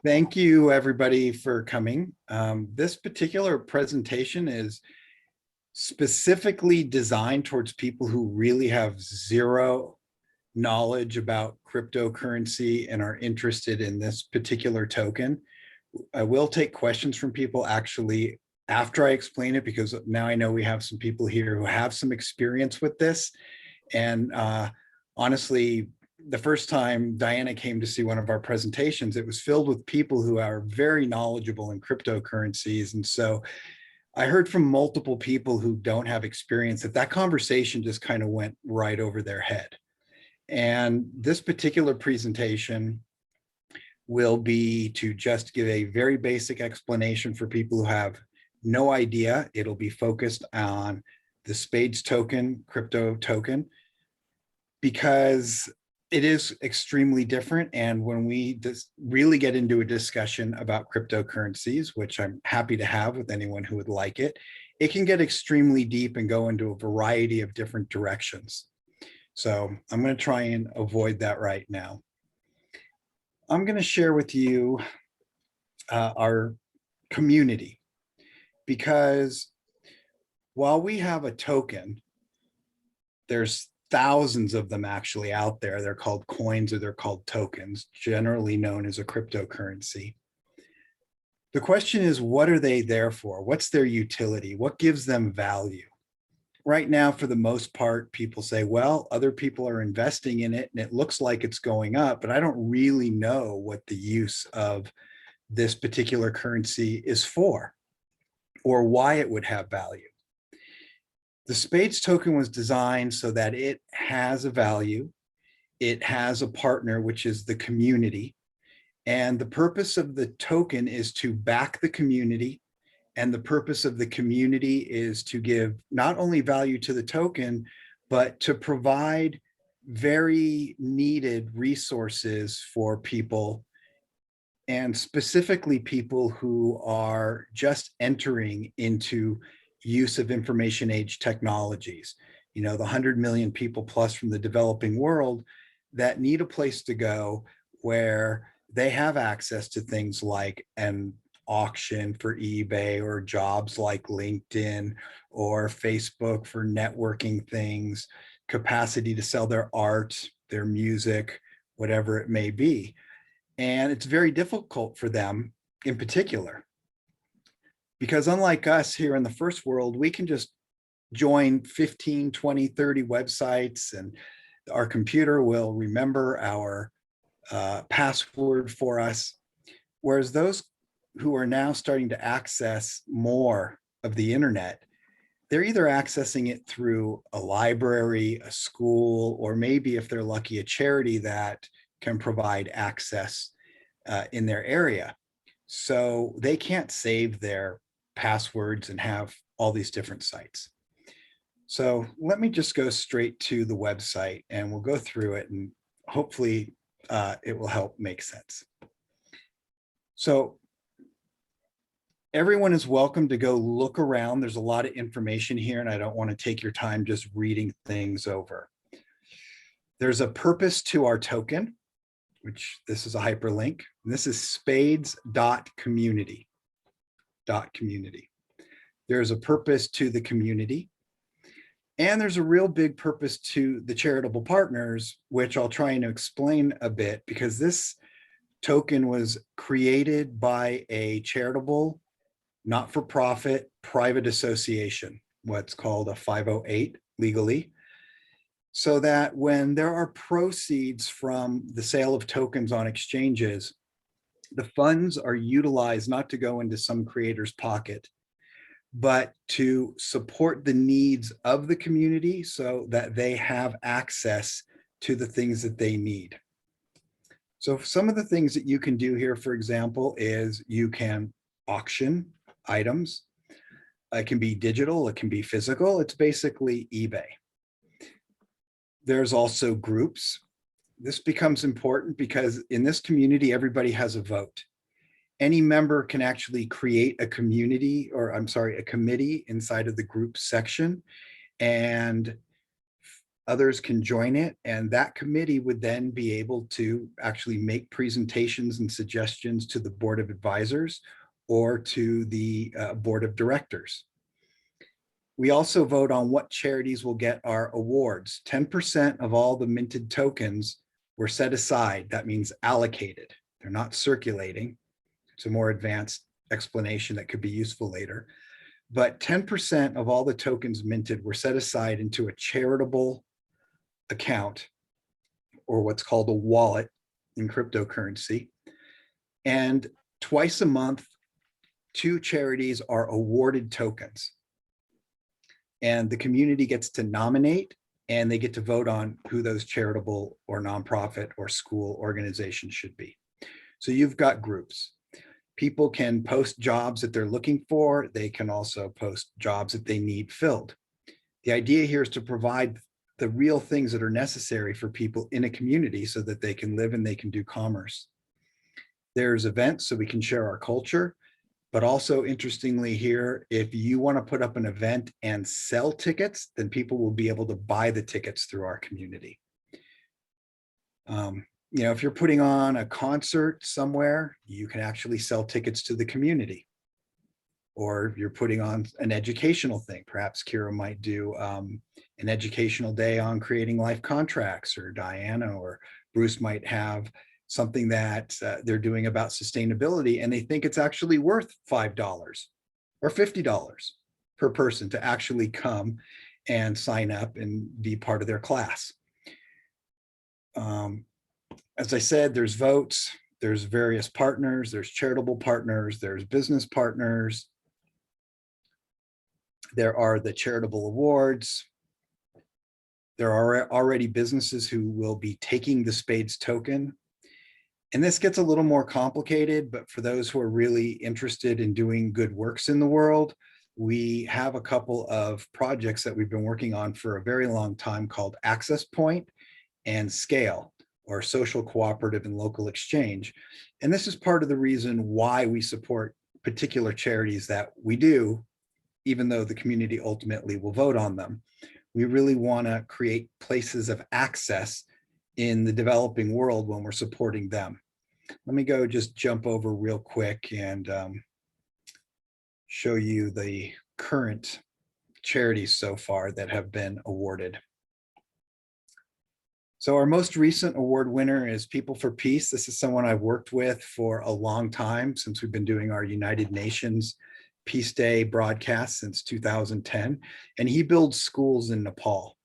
Thank you, everybody, for coming. This particular presentation is specifically designed towards people who really have zero knowledge about cryptocurrency and are interested in this particular token. I will take questions from people actually after I explain it, because now I know we have some people here who have some experience with this. And honestly, the first time Diana came to see one of our presentations, it was filled with people who are very knowledgeable in cryptocurrencies. And so I heard from multiple people who don't have experience that conversation just kind of went right over their head. And this particular presentation will be to just give a very basic explanation for people who have no idea. It'll be focused on the SPADES token, crypto token, because it is extremely different. And when we really get into a discussion about cryptocurrencies, which I'm happy to have with anyone who would like it, it can get extremely deep and go into a variety of different directions. So I'm going to try and avoid that right now. I'm going to share with you our community, because while we have a token, there's thousands of them actually out there. They're called coins or they're called tokens, generally known as a cryptocurrency. The question is, what are they there for? What's their utility? What gives them value? Right now, for the most part, people say, well, other people are investing in it and it looks like it's going up, but I don't really know what the use of this particular currency is for or why it would have value. The SPADES token was designed so that it has a value. It has a partner, which is the community. And the purpose of the token is to back the community. And the purpose of the community is to give not only value to the token, but to provide very needed resources for people, and specifically people who are just entering into use of information age technologies. You know, the 100 million people plus from the developing world that need a place to go where they have access to things like an auction for eBay, or jobs like LinkedIn or Facebook for networking things, capacity to sell their art, their music, whatever it may be. And it's very difficult for them in particular, because unlike us here in the first world, we can just join 15, 20, 30 websites and our computer will remember our password for us. Whereas those who are now starting to access more of the internet, they're either accessing it through a library, a school, or maybe if they're lucky, a charity that can provide access in their area. So they can't save their passwords and have all these different sites. So let me just go straight to the website and we'll go through it, and hopefully it will help make sense. So everyone is welcome to go look around. There's a lot of information here and I don't want to take your time just reading things over. There's a purpose to our token, which this is a hyperlink. And this is spades.community. There's a purpose to the community. And there's a real big purpose to the charitable partners, which I'll try and explain a bit, because this token was created by a charitable, not-for-profit private association, what's called a 508 legally, so that when there are proceeds from the sale of tokens on exchanges, the funds are utilized not to go into some creator's pocket, but to support the needs of the community so that they have access to the things that they need. So some of the things that you can do here, for example, is you can auction items. It can be digital, it can be physical. It's basically eBay. There's also groups. This becomes important because in this community, everybody has a vote. Any member can actually create a community, or I'm sorry, a committee inside of the group section, and Others can join it, and that committee would then be able to actually make presentations and suggestions to the board of advisors or to the board of directors. We also vote on what charities will get our awards. 10% of all the minted tokens were set aside. That means allocated. They're not circulating. It's a more advanced explanation that could be useful later. But 10% of all the tokens minted were set aside into a charitable account, or what's called a wallet in cryptocurrency. And twice a month, 2 charities are awarded tokens. And the community gets to nominate, and they get to vote on who those charitable or nonprofit or school organizations should be. So you've got groups. People can post jobs that they're looking for. They can also post jobs that they need filled. The idea here is to provide the real things that are necessary for people in a community so that they can live and they can do commerce. There's events so we can share our culture, but also interestingly here, if you want to put up an event and sell tickets, then people will be able to buy the tickets through our community. You know, if you're putting on a concert somewhere, you can actually sell tickets to the community. Or if you're putting on an educational thing, perhaps Kira might do an educational day on creating life contracts, or Diana or Bruce might have something that they're doing about sustainability, and they think it's actually worth $5 or $50 per person to actually come and sign up and be part of their class. As I said, there's votes, there's various partners, there's charitable partners, there's business partners. There are the charitable awards. There are already businesses who will be taking the SPADES token. And this gets a little more complicated, but for those who are really interested in doing good works in the world, we have a couple of projects that we've been working on for a very long time called Access Point and Scale, or Social Cooperative and Local Exchange. And this is part of the reason why we support particular charities that we do, even though the community ultimately will vote on them. We really want to create places of access in the developing world when we're supporting them. Let me go just jump over real quick and show you the current charities so far that have been awarded. So our most recent award winner is People for Peace. This is someone I've worked with for a long time, since we've been doing our United Nations Peace Day broadcast since 2010. And he builds schools in Nepal.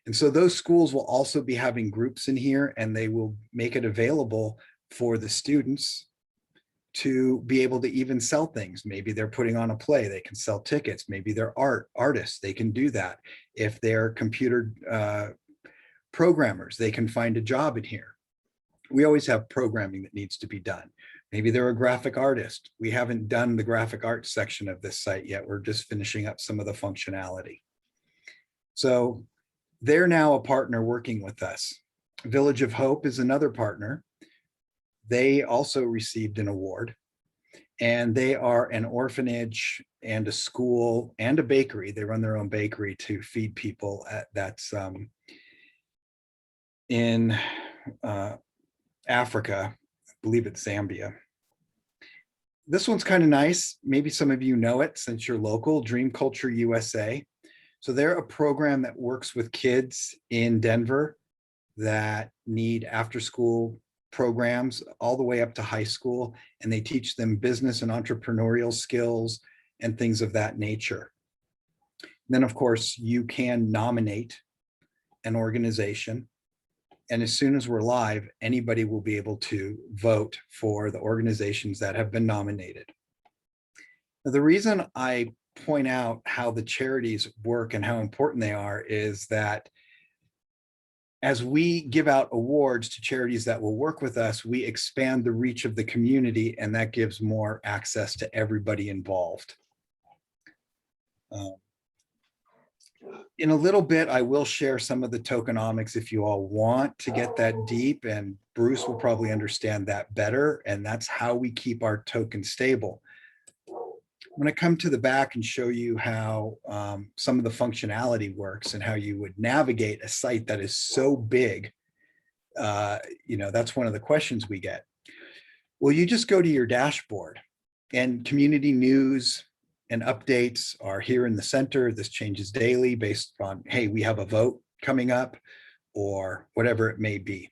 And so those schools will also be having groups in here, and they will make it available for the students to be able to even sell things. Maybe they're putting on a play, they can sell tickets. Maybe they're artists, they can do that. If they're computer programmers, they can find a job in here. We always have programming that needs to be done. Maybe they're a graphic artist. We haven't done the graphic arts section of this site yet. We're just finishing up some of the functionality. So they're now a partner working with us. Village of Hope is another partner. They also received an award, and they are an orphanage and a school and a bakery. They run their own bakery to feed people that's in Africa. I believe it's Zambia. This one's kind of nice. Maybe some of you know it since you're local, Dream Culture USA. So they're a program that works with kids in Denver that need after-school programs all the way up to high school, and they teach them business and entrepreneurial skills and things of that nature. Then, of course, you can nominate an organization, and as soon as we're live, anybody will be able to vote for the organizations that have been nominated. Now, the reason I point out how the charities work and how important they are is that as we give out awards to charities that will work with us, we expand the reach of the community, and that gives more access to everybody involved. In a little bit, I will share some of the tokenomics if you all want to get that deep, and Bruce will probably understand that better, and that's how we keep our token stable. I'm going to come to the back and show you how some of the functionality works and how you would navigate a site that is so big. That's one of the questions we get. Well, you just go to your dashboard, and community news and updates are here in the center. This changes daily based on, hey, we have a vote coming up, or whatever it may be.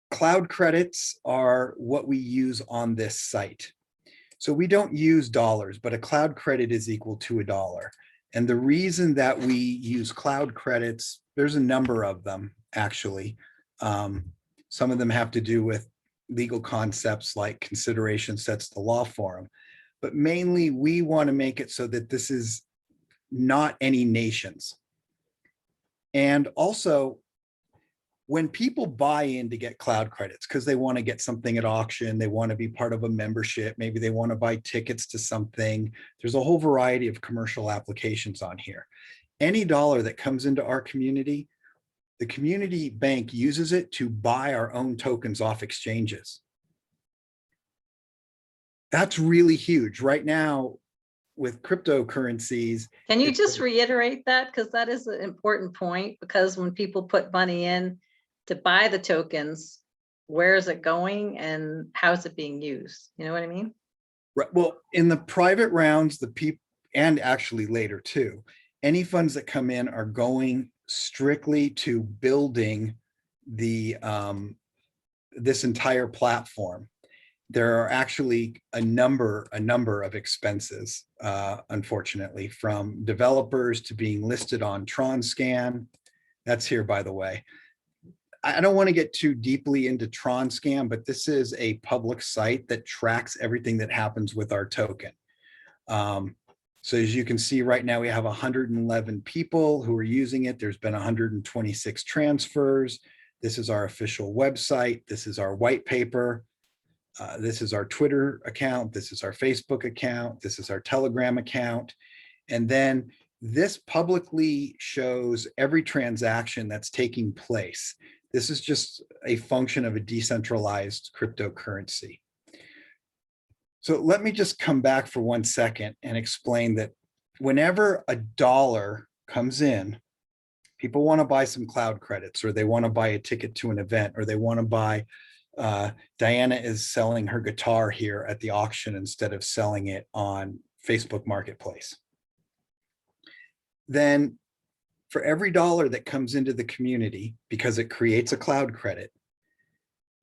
Cloud credits are what we use on this site. So we don't use dollars, but a cloud credit is equal to $1. And the reason that we use cloud credits, there's a number of them, actually. Some of them have to do with legal concepts like consideration sets the law for them. But mainly, we want to make it so that this is not any nations. And also, when people buy in to get cloud credits because they want to get something at auction, they want to be part of a membership, maybe they want to buy tickets to something, there's a whole variety of commercial applications on here. Any dollar that comes into our community, the community bank uses it to buy our own tokens off exchanges. That's really huge. Right now, with cryptocurrencies. Can you just reiterate that? Because that is an important point, because when people put money in to buy the tokens, where is it going and how is it being used? You know what I mean? Right. Well, in the private rounds, the people, and actually later too, any funds that come in are going strictly to building the this entire platform. There are actually a number of expenses, unfortunately, from developers to being listed on TronScan. That's here, by the way. I don't want to get too deeply into TronScan, but this is a public site that tracks everything that happens with our token. So as you can see right now, we have 111 people who are using it. There's been 126 transfers. This is our official website. This is our white paper. This is our Twitter account. This is our Facebook account. This is our Telegram account. And then this publicly shows every transaction that's taking place. This is just a function of a decentralized cryptocurrency. So let me just come back for 1 second and explain that whenever a dollar comes in, people want to buy some cloud credits, or they want to buy a ticket to an event, or they want to buy, Diana is selling her guitar here at the auction instead of selling it on Facebook Marketplace. Then for every dollar that comes into the community, because it creates a cloud credit,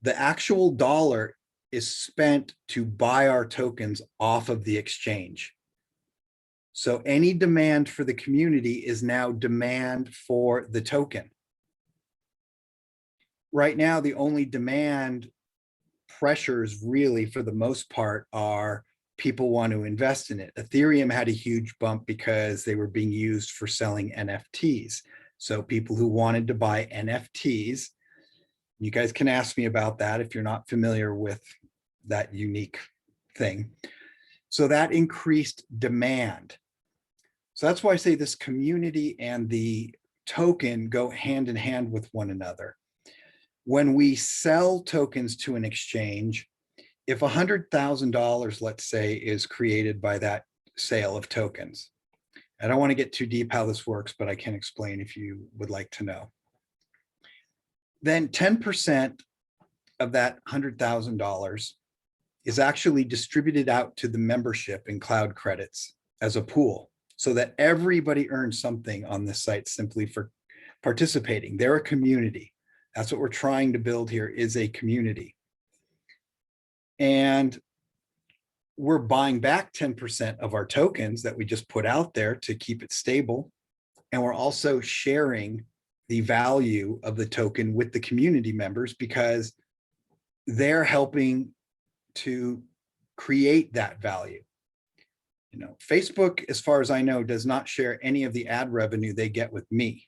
the actual dollar is spent to buy our tokens off of the exchange. So any demand for the community is now demand for the token. Right now, the only demand pressures really, for the most part, are people want to invest in it. Ethereum had a huge bump because they were being used for selling NFTs. So people who wanted to buy NFTs, you guys can ask me about that if you're not familiar with that unique thing. So that increased demand. So that's why I say this community and the token go hand in hand with one another. When we sell tokens to an exchange, if $100,000, let's say, is created by that sale of tokens, I don't want to get too deep how this works, but I can explain if you would like to know. Then 10% of that $100,000 is actually distributed out to the membership in cloud credits as a pool, so that everybody earns something on this site simply for participating. They're a community. That's what we're trying to build here, is a community. And we're buying back 10% of our tokens that we just put out there to keep it stable. And we're also sharing the value of the token with the community members, because they're helping to create that value. You know, Facebook, as far as I know, does not share any of the ad revenue they get with me,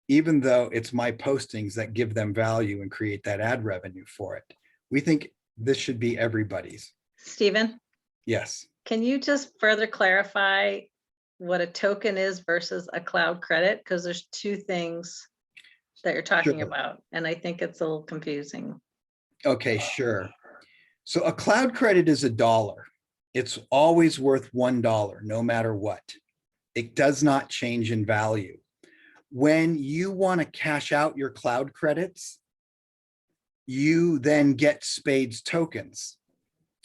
even though it's my postings that give them value and create that ad revenue for it. We think this should be everybody's. Stephen? Yes. Can you just further clarify what a token is versus a cloud credit? Because there's two things that you're talking about, and I think it's a little confusing. Okay, sure. So a cloud credit is $1. It's always worth $1, no matter what. It does not change in value. When you want to cash out your cloud credits, you then get SPADES tokens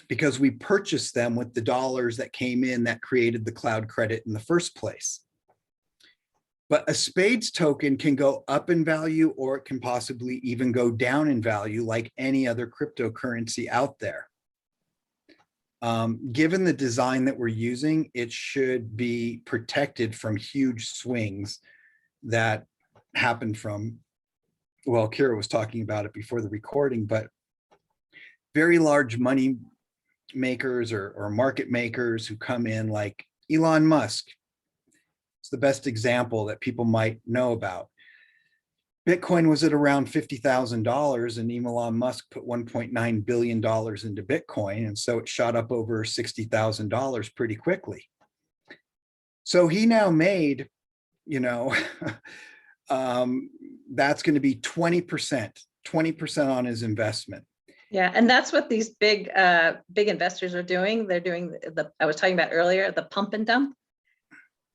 because we purchased them with the dollars that came in that created the cloud credit in the first place. But a SPADES token can go up in value, or it can possibly even go down in value like any other cryptocurrency out there. Given the design that we're using, it should be protected from huge swings that happen from, well, Kira was talking about it before the recording, but very large money makers or market makers who come in, like Elon Musk. It's the best example that people might know about. Bitcoin was at around $50,000 and Elon Musk put $1.9 billion into Bitcoin. And so it shot up over $60,000 pretty quickly. So he now made, you know, that's going to be 20% on his investment. Yeah, and that's what these big investors are doing. They're doing I was talking about earlier, the pump and dump,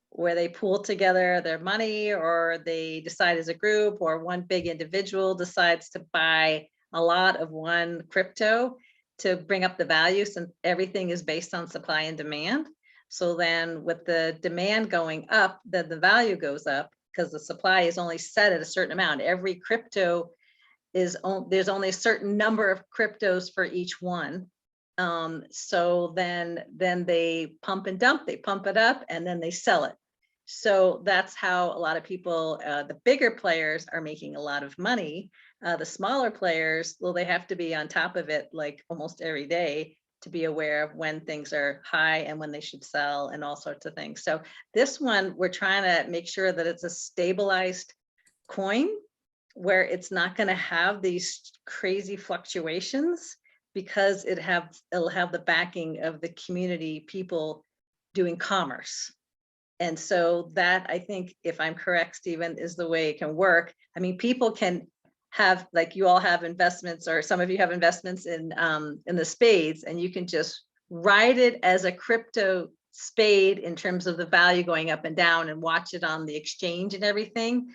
where they pool together their money, or they decide as a group, or one big individual decides to buy a lot of one crypto to bring up the value, since everything is based on supply and demand. So then with the demand going up, then the value goes up because the supply is only set at a certain amount. Every crypto there's only a certain number of cryptos for each one. So then they pump and dump, they pump it up and then they sell it. So that's how a lot of people, the bigger players are making a lot of money. The smaller players, well, they have to be on top of it like almost every day to be aware of when things are high and when they should sell and all sorts of things. So this one, we're trying to make sure that it's a stabilized coin where it's not going to have these crazy fluctuations, because it'll have the backing of the community, people doing commerce. And so that, I think, if I'm correct, Stephen, is the way it can work. I mean, people can have, like you all have investments, or some of you have investments in the spades, and you can just ride it as a crypto spade in terms of the value going up and down, and watch it on the exchange and everything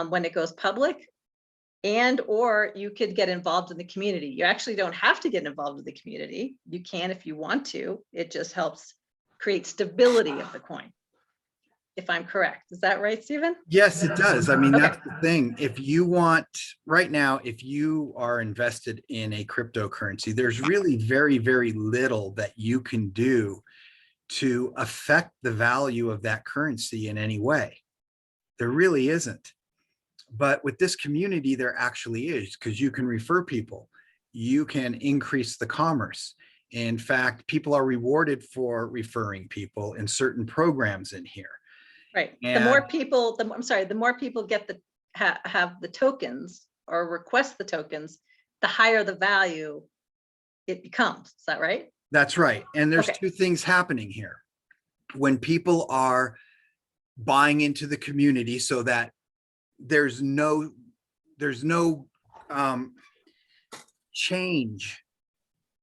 when it goes public. And or you could get involved in the community. You actually don't have to get involved with the community. You can if you want to. It just helps create stability of the coin, if I'm correct. Is that right, Stephen? Yes, it does. I mean, Okay. that's the thing. If you want, right now, if you are invested in a cryptocurrency, there's really very, very little that you can do to affect the value of that currency in any way. There really isn't. But with this community, there actually is, because you can refer people. You can increase the commerce. In fact, people are rewarded for referring people in certain programs in here. Right. And the more people, the more people get have the tokens or request the tokens, the higher the value it becomes. Is that right? that's right. And there's Okay. two things happening here. When people are buying into the community so that there's no change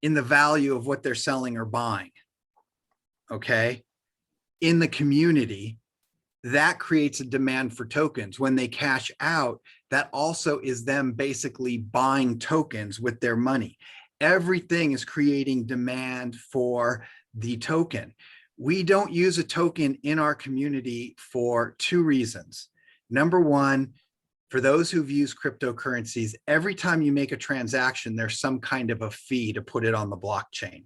in the value of what they're selling or buying, okay, in the community, that creates a demand for tokens. When they cash out, that also is them basically buying tokens with their money. Everything is creating demand for the token. We don't use a token in our community for two reasons. Number one, for those who've used cryptocurrencies, every time you make a transaction, there's some kind of a fee to put it on the blockchain.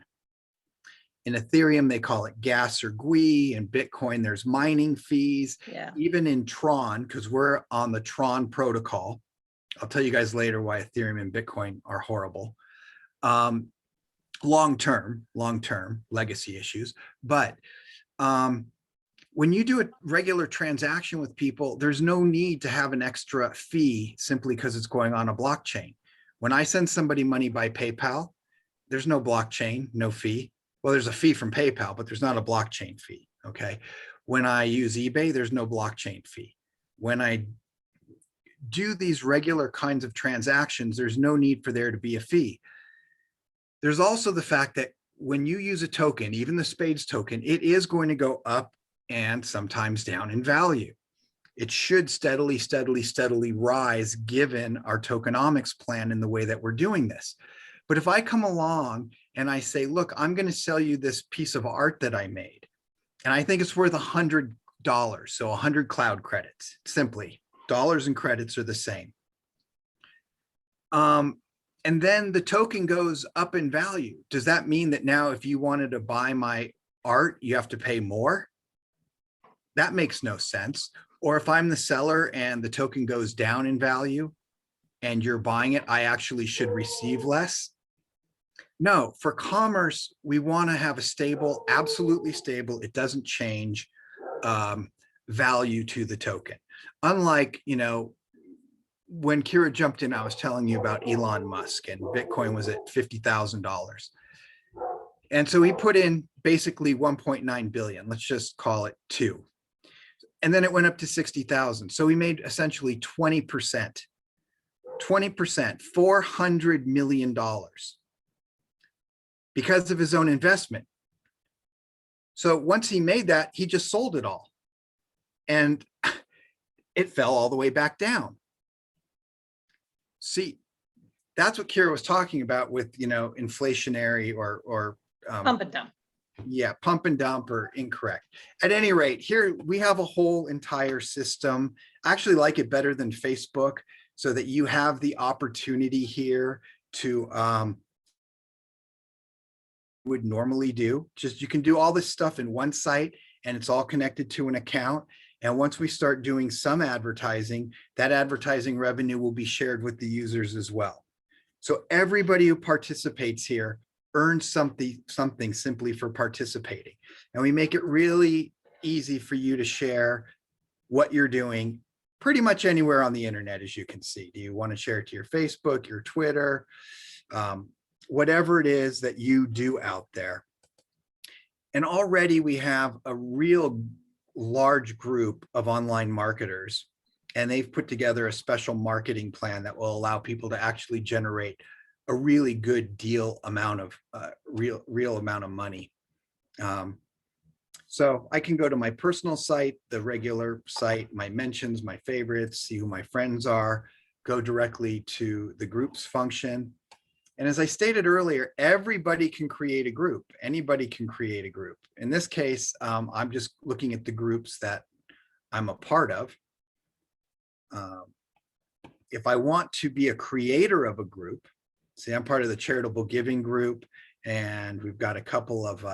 In Ethereum, they call it gas or GUI. In Bitcoin, there's mining fees. Yeah. Even in Tron, because we're on the Tron protocol. I'll tell you guys later why Ethereum and Bitcoin are horrible. Long-term legacy issues. But when you do a regular transaction with people, there's no need to have an extra fee simply because it's going on a blockchain. When I send somebody money by PayPal, there's no blockchain, no fee. Well, there's a fee from PayPal, but there's not a blockchain fee, okay? When I use eBay, there's no blockchain fee. When I do these regular kinds of transactions, there's no need for there to be a fee. There's also the fact that when you use a token, even the SPADES token, it is going to go up and sometimes down in value. It should steadily, steadily, steadily rise given our tokenomics plan and the way that we're doing this. But if I come along and I say, look, I'm going to sell you this piece of art that I made, and I think it's worth $100, so 100 cloud credits, simply, dollars and credits are the same. And then the token goes up in value. Does that mean that now if you wanted to buy my art, you have to pay more? That makes no sense. Or if I'm the seller and the token goes down in value and you're buying it, I actually should receive less? No, for commerce, we want to have a stable, absolutely stable, it doesn't change value to the token. Unlike, you know, when Kira jumped in, I was telling you about Elon Musk and Bitcoin was at $50,000. And so he put in basically 1.9 billion, let's just call it 2. And then it went up to 60,000. So he made essentially 20%, $400 million because of his own investment. So once he made that, he just sold it all. And it fell all the way back down. See, that's what Kira was talking about with, you know, inflationary or Pump and dump. Yeah, pump and dump or incorrect. At any rate, here we have a whole entire system. I actually like it better than Facebook, so that you have the opportunity here to would normally do. Just you can do all this stuff in one site and it's all connected to an account. And once we start doing some advertising, that advertising revenue will be shared with the users as well. So everybody who participates here earns something simply for participating. And we make it really easy for you to share what you're doing pretty much anywhere on the internet, as you can see. Do you want to share it to your Facebook, your Twitter, whatever it is that you do out there? And already we have a real large group of online marketers, and they've put together a special marketing plan that will allow people to actually generate a really good deal amount of real amount of money. So I can go to my personal site, the regular site, my mentions, my favorites, see who my friends are, go directly to the groups function. And as I stated earlier, everybody can create a group. Anybody can create a group. In this case, I'm just looking at the groups that I'm a part of. If I want to be a creator of a group, see, I'm part of the charitable giving group, and we've got a couple of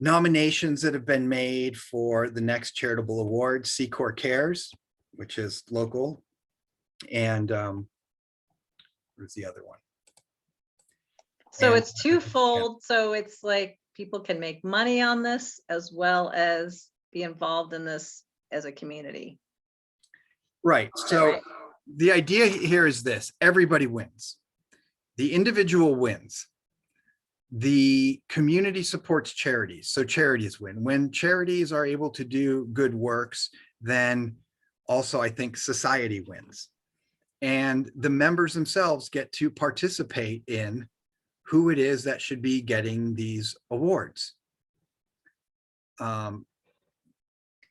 nominations that have been made for the next charitable award, C-Corps Cares, which is local. And where's the other one? So And- it's twofold. So it's like people can make money on this as well as be involved in this as a community. Right. So right? the idea here is this: everybody wins. The individual wins. The community supports charities, so charities win. When charities are able to do good works, then also I think society wins. And the members themselves get to participate in who it is that should be getting these awards.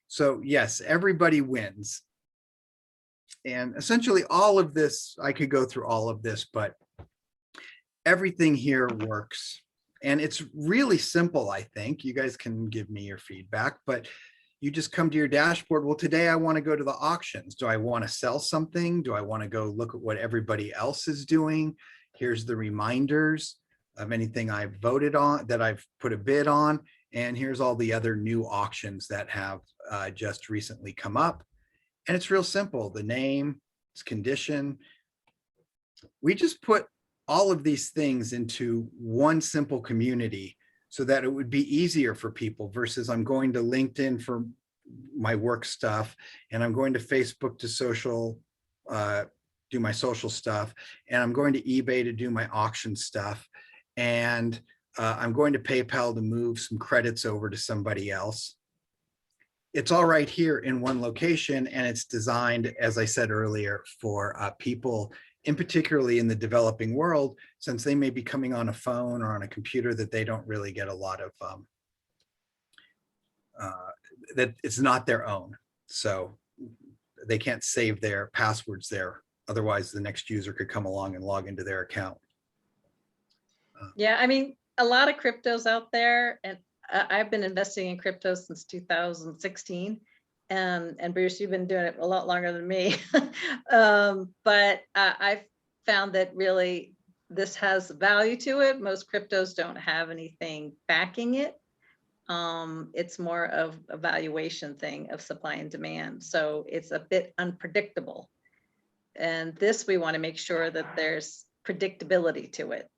So yes, everybody wins. And essentially all of this, I could go through all of this, but everything here works. And it's really simple, I think. You guys can give me your feedback, but you just come to your dashboard. Well, today I want to go to the auctions. Do I want to sell something? Do I want to go look at what everybody else is doing? Here's the reminders of anything I've voted on, that I've put a bid on. And here's all the other new auctions that have just recently come up. And it's real simple. The name, its condition. We just put all of these things into one simple community so that it would be easier for people versus I'm going to LinkedIn for my work stuff, and I'm going to Facebook to social, do my social stuff, and I'm going to eBay to do my auction stuff, and I'm going to PayPal to move some credits over to somebody else. It's all right here in one location, and it's designed, as I said earlier, for people in particularly in the developing world, since they may be coming on a phone or on a computer that they don't really get a lot of, that it's not their own. So they can't save their passwords there. Otherwise, the next user could come along and log into their account. Yeah, I mean, a lot of cryptos out there, and I've been investing in crypto since 2016. And Bruce, you've been doing it a lot longer than me. But I've found that really this has value to it. Most cryptos don't have anything backing it. It's more of a valuation thing of supply and demand. So it's a bit unpredictable. And this, we want to make sure that there's predictability to it.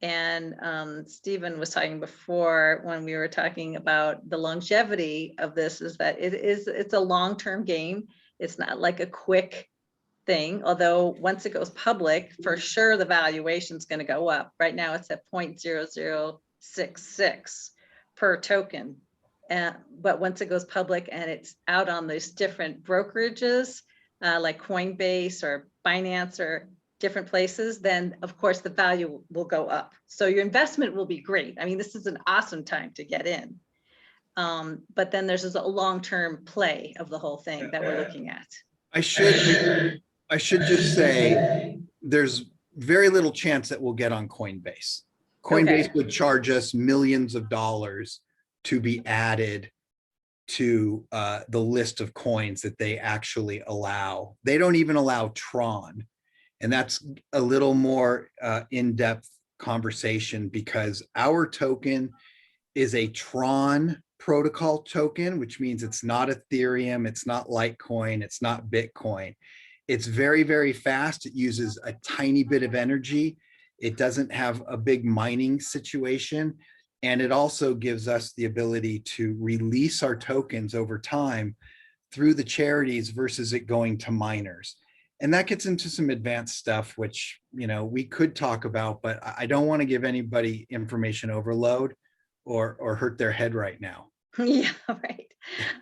And Stephen was talking before when we were talking about the longevity of this, is that it's a long-term game. It's not like a quick thing, although once it goes public, for sure the valuation is going to go up. Right now it's at 0.0066 per token. But once it goes public and it's out on those different brokerages, like Coinbase or Binance or different places, then of course the value will go up. So your investment will be great. I mean, this is an awesome time to get in. But then there's a long-term play of the whole thing that we're looking at. I should just say there's very little chance that we'll get on Coinbase. Coinbase would charge us millions of dollars to be added to the list of coins that they actually allow. They don't even allow Tron. And that's a little more in-depth conversation, because our token is a Tron protocol token, which means it's not Ethereum, it's not Litecoin, it's not Bitcoin. It's very, very fast. It uses a tiny bit of energy. It doesn't have a big mining situation. And it also gives us the ability to release our tokens over time through the charities versus it going to miners. And that gets into some advanced stuff, which, you know, we could talk about, but I don't want to give anybody information overload or hurt their head right now. Yeah, right.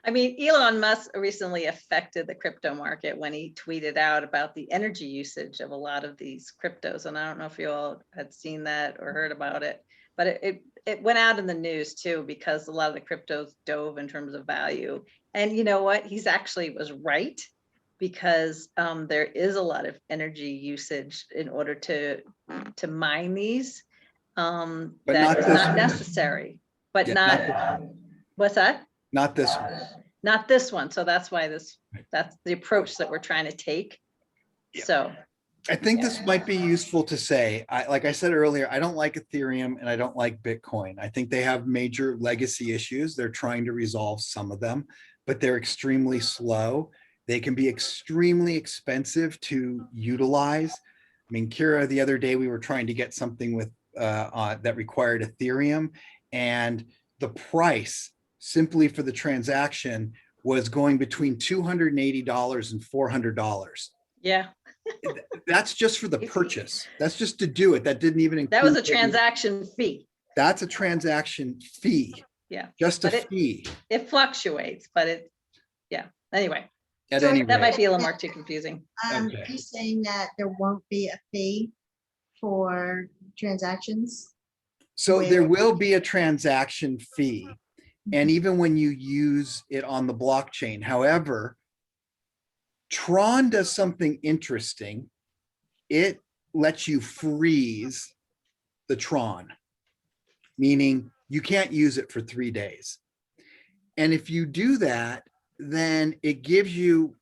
I mean, Elon Musk recently affected the crypto market when he tweeted out about the energy usage of a lot of these cryptos. And I don't know if you all had seen that or heard about it, but it went out in the news too, because a lot of the cryptos dove in terms of value. And you know what? He's actually was right, because there is a lot of energy usage in order to mine these. That is not necessary, but not what's that? Not this one. Not this one. So that's why that's the approach that we're trying to take. Yeah. So I think this might be useful to say, like I said earlier, I don't like Ethereum and I don't like Bitcoin. I think they have major legacy issues. They're trying to resolve some of them, but they're extremely slow. They can be extremely expensive to utilize. I mean, Kira, the other day we were trying to get something with that required Ethereum, and the price simply for the transaction was going between $280 and $400. Yeah. That's just for the purchase. That's just to do it. That didn't even include. That was a transaction fee. That's a transaction fee. Yeah. Just a fee. It fluctuates, but yeah. Anyway. At So any that rate. might be a little more too confusing. Are you saying that there won't be a fee for transactions? So there will be a transaction fee, and even when you use it on the blockchain. However, Tron does something interesting. It lets you freeze the Tron, meaning you can't use it for 3 days. And if you do that, then it gives you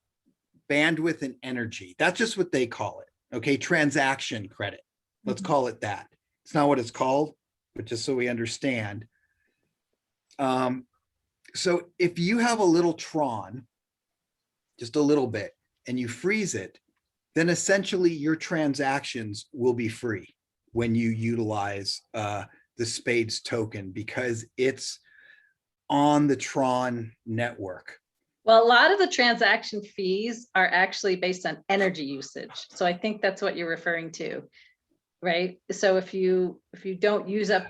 bandwidth and energy. That's just what they call it. Okay, transaction credit. Let's call it that. It's not what it's called, but just so we understand. So if you have a little Tron, just a little bit, and you freeze it, then essentially your transactions will be free when you utilize the SPADES token, because it's on the Tron network. Well, a lot of the transaction fees are actually based on energy usage. So I think that's what you're referring to, right? So if you don't use up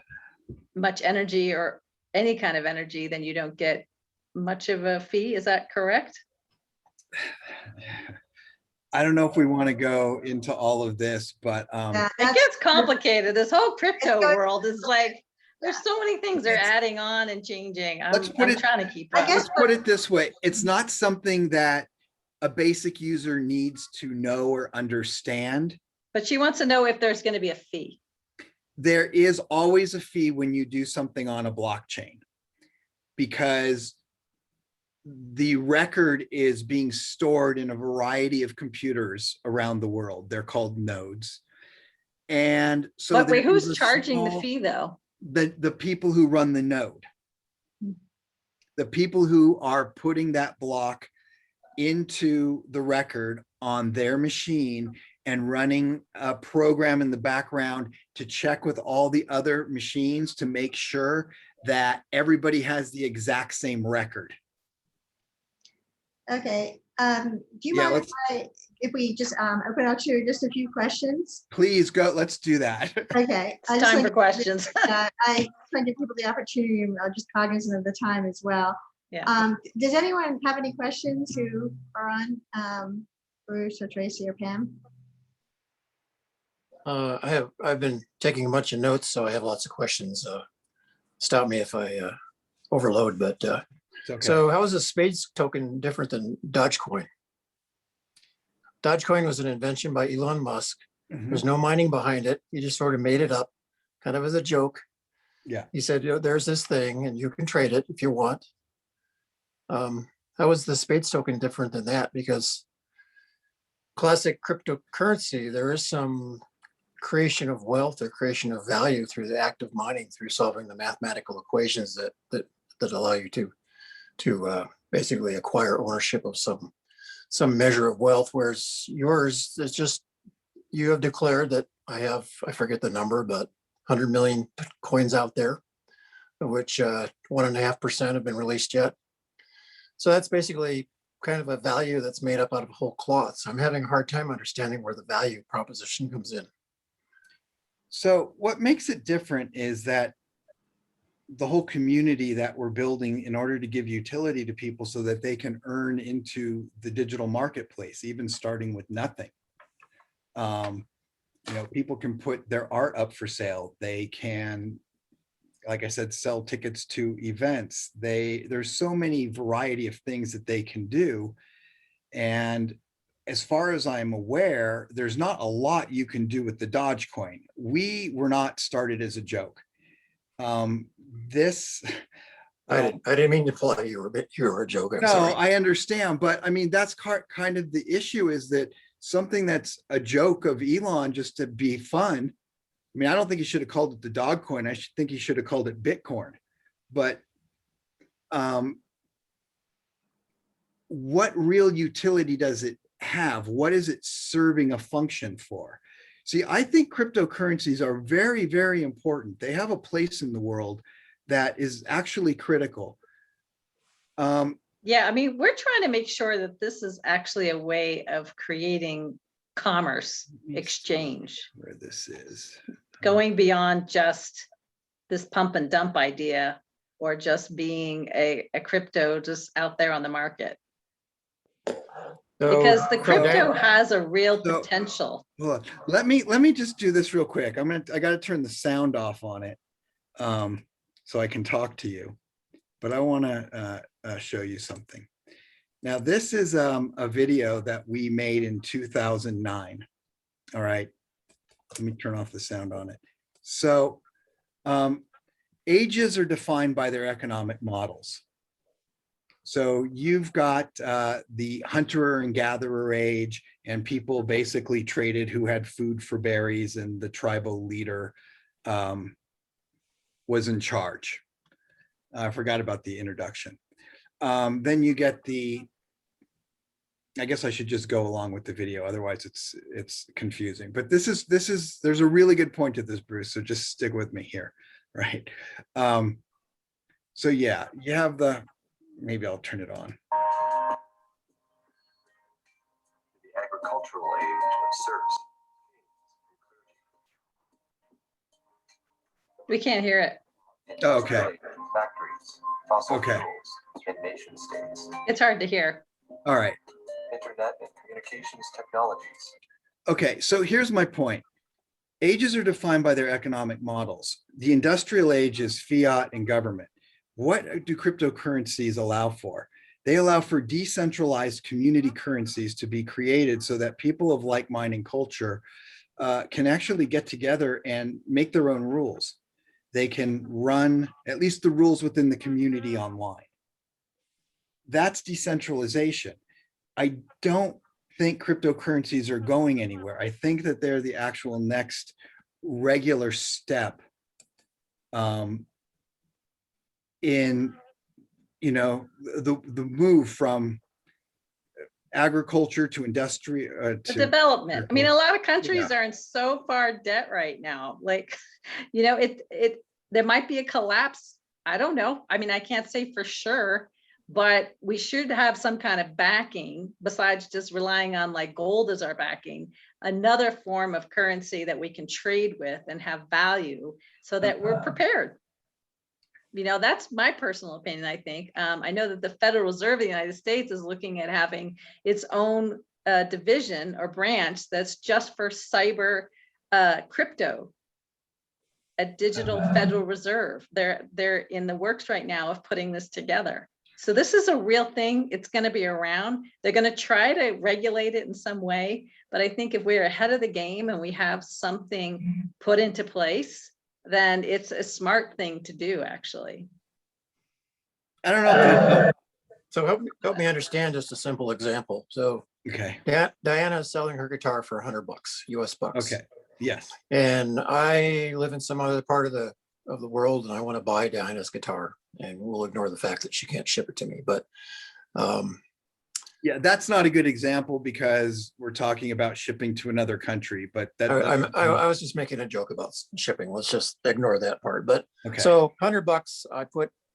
much energy or any kind of energy, then you don't get much of a fee. Is that correct? I don't know if we want to go into all of this, but Yeah, It gets complicated. This whole crypto going- world is like, there's so many things they're It's- adding on and changing. Let's put I'm it- trying to keep I up. guess- let's put it this way. It's not something that a basic user needs to know or understand. But she wants to know if there's going to be a fee. There is always a fee when you do something on a blockchain, because the record is being stored in a variety of computers around the world. They're called nodes. And so But wait, there is who's a charging the small- fee though? The people who run the node. The people who are putting that block into the record on their machine and running a program in the background to check with all the other machines to make sure that everybody has the exact same record. Okay, do you Yeah, mind if we just open up to just a few questions? Please go, let's do that. Okay. It's time for questions. I try to give people the opportunity, I'm just cognizant of the time as well. Yeah. Does anyone have any questions who are on, Bruce or Tracy or Pam? I've been taking a bunch of notes, so I have lots of questions. Stop me if I overload, but It's okay. so how is a SPADES token different than Dogecoin? Dogecoin was an invention by Elon Musk. Mhm. There's no mining behind it. He just sort of made it up, kind of as a joke. Yeah. He said, there's this thing and you can trade it if you want. How is the SPADES token different than that? Because classic cryptocurrency, there is some creation of wealth or creation of value through the act of mining, through solving the mathematical equations that allow you to basically acquire ownership of some measure of wealth. Whereas yours is just, you have declared that I forget the number, but 100 million coins out there, of which 1.5% have been released yet. So that's basically kind of a value that's made up out of whole cloth. So I'm having a hard time understanding where the value proposition comes in. So what makes it different is that the whole community that we're building in order to give utility to people so that they can earn into the digital marketplace, even starting with nothing. You know, people can put their art up for sale. They can, like I said, sell tickets to events. There's so many variety of things that they can do. And as far as I'm aware, there's not a lot you can do with the Dogecoin. We were not started as a joke. This I didn't mean to imply you were a joke. I'm no, sorry. I understand, but I mean, that's kind of the issue, is that something that's a joke of Elon just to be fun. I mean, I don't think he should have called it the Dogcoin. I think he should have called it Bitcoin. But what real utility does it have? What is it serving a function for? See, I think cryptocurrencies are very, very important. They have a place in the world that is actually critical. Yeah, I mean, we're trying to make sure that this is actually a way of creating commerce, Let me see exchange, where this is. going beyond just this pump and dump idea, or just being a crypto just out there on the market. Because the crypto has a real So- potential. Hold on. Let me just do this real quick. I got to turn the sound off on it, so I can talk to you. But I want to show you something. Now, this is a video that we made in 2009. All right. Let me turn off the sound on it. So ages are defined by their economic models. So you've got the hunter and gatherer age, and people basically traded who had food for berries, and the tribal leader was in charge. I forgot about the introduction. Then you get I guess I should just go along with the video, otherwise it's confusing. But there's a really good point to this, Bruce, so just stick with me here, right? So yeah, you have maybe I'll turn it on. The agricultural age of serfs. We can't hear it. Oh, okay. Factories, fossil Okay. fuels, and nation states. It's hard to hear. All right. internet and communications technologies. Okay, so here's my point. Ages are defined by their economic models. The industrial age is fiat and government. What do cryptocurrencies allow for? They allow for decentralized community currencies to be created so that people of like-minded culture can actually get together and make their own rules. They can run at least the rules within the community online. That's decentralization. I don't think cryptocurrencies are going anywhere. I think that they're the actual next regular step in, you know, the move from agriculture to industry The to development. I mean, a lot of countries are in so far debt right now. Like, you know, there might be a collapse. I don't know. I mean, I can't say for sure, but we should have some kind of backing besides just relying on like gold as our backing, another form of currency that we can trade with and have value so that we're prepared. You know, that's my personal opinion, I think. I know that the Federal Reserve of the United States is looking at having its own division or branch that's just for cyber crypto, a digital Federal Reserve. They're in the works right now of putting this together. So this is a real thing. It's going to be around. They're going to try to regulate it in some way. But I think if we're ahead of the game and we have something put into place, then it's a smart thing to do, actually. I don't know. So help me understand just a simple example. So Okay. Diana is selling her guitar for $100 US bucks. Okay. Yes. And I live in some other part of the world and I want to buy Diana's guitar, and we'll ignore the fact that she can't ship it to me. But yeah, that's not a good example because we're talking about shipping to another country, but I was just making a joke about shipping. Let's just ignore that part. But okay. So $100,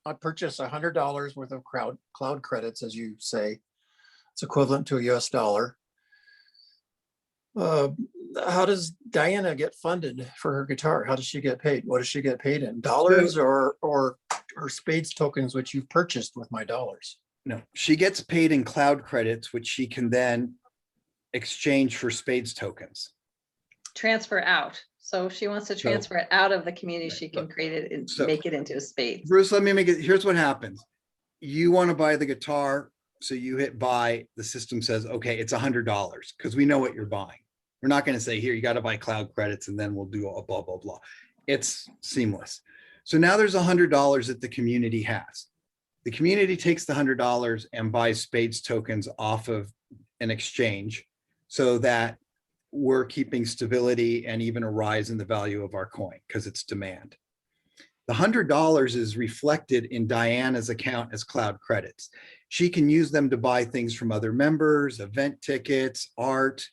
I purchase $100 worth of cloud credits, as you say. It's equivalent to a US dollar. How does Diana get funded for her guitar? How does she get paid? What does she get paid in? Dollars or SPADES tokens, which you've purchased with my dollars? No, she gets paid in cloud credits, which she can then exchange for SPADES tokens. Transfer out. So if she wants to transfer it out of the community, she can create it and make it into a SPADES. Bruce, let me make it. Here's what happens. You want to buy the guitar, so you hit buy. The system says, okay, it's $100 because we know what you're buying. We're not going to say, here, you got to buy cloud credits and then we'll do a blah, blah, blah. It's seamless. So now there's $100 that the community has. The community takes the $100 and buys SPADES tokens off of an exchange so that we're keeping stability and even a rise in the value of our coin because it's demand. The $100 is reflected in Diana's account as cloud credits. She can use them to buy things from other members, event tickets, art,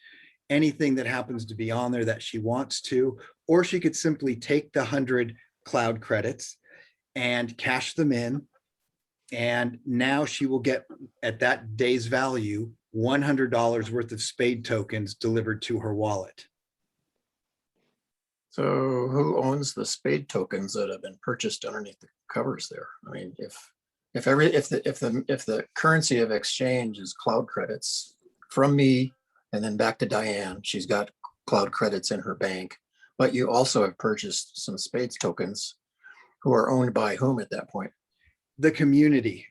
anything that happens to be on there that she wants to, or she could simply take the 100 cloud credits and cash them in. And now she will get, at that day's value, $100 worth of SPADE tokens delivered to her wallet. So who owns the SPADE tokens that have been purchased underneath the covers there? I mean, if the currency of exchange is cloud credits from me and then back to Diane, she's got cloud credits in her bank, but you also have purchased some SPADES tokens who are owned by whom at that point? The community.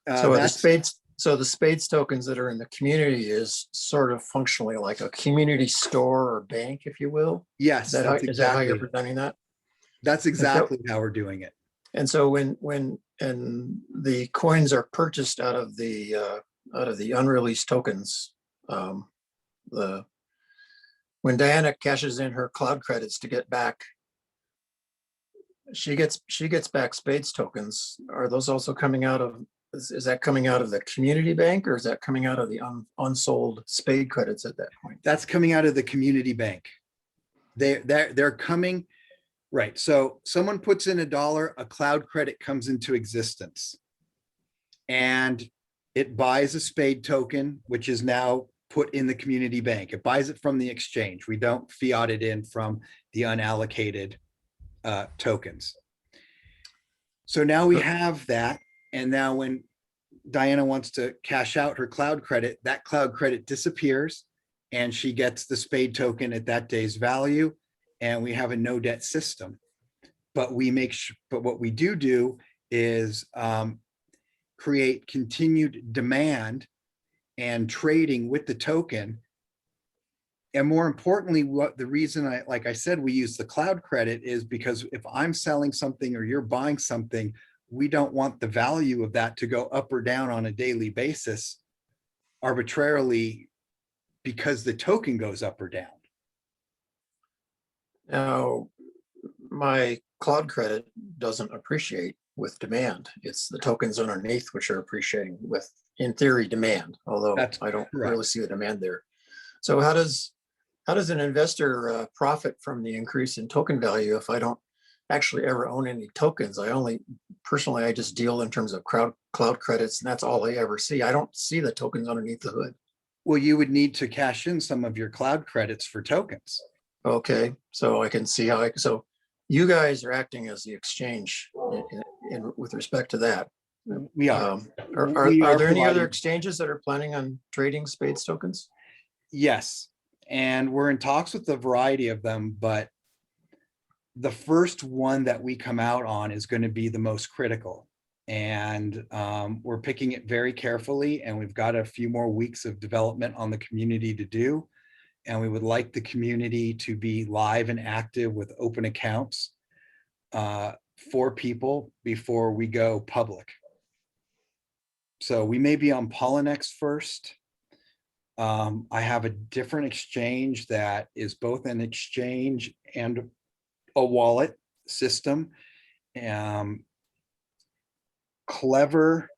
So the SPADES tokens that are in the community is sort of functionally like a community store or bank, if you will. Yes, Is that how you're presenting that? That's exactly how we're doing it. And so when the coins are purchased out of the unreleased tokens, when Diana cashes in her cloud credits to get back, she gets back SPADES tokens. Are those also coming out of? Is that coming out of the community bank, or is that coming out of the unsold SPADE credits at that point? That's coming out of the community bank. They're coming, right. So someone puts in $1, a cloud credit comes into existence and it buys a SPADE token, which is now put in the community bank. It buys it from the exchange. We don't fiat it in from the unallocated tokens. So now we have that. And now when Diana wants to cash out her cloud credit, that cloud credit disappears and she gets the SPADE token at that day's value, and we have a no debt system. But what we do is create continued demand and trading with the token. And more importantly, what the reason like I said, we use the cloud credit is because if I'm selling something or you're buying something, we don't want the value of that to go up or down on a daily basis arbitrarily because the token goes up or down. Now, my cloud credit doesn't appreciate with demand. It's the tokens underneath which are appreciating with, in theory, demand, although That's I don't correct. really see the demand there. So how does an investor profit from the increase in token value if I don't actually ever own any tokens? Personally, I just deal in terms of cloud credits, and that's all I ever see. I don't see the tokens underneath the hood. Well, you would need to cash in some of your cloud credits for tokens. Okay, so I can see how so you guys are acting as the exchange with respect to that. We are. Are We are there any other providing- exchanges that are planning on trading SPADES tokens? Yes, and we're in talks with a variety of them, but the first one that we come out on is going to be the most critical. And we're picking it very carefully, and we've got a few more weeks of development on the community to do. And we would like the community to be live and active with open accounts for people before we go public. So we may be on Polynex first. I have a different exchange that is both an exchange and a wallet system. Clever,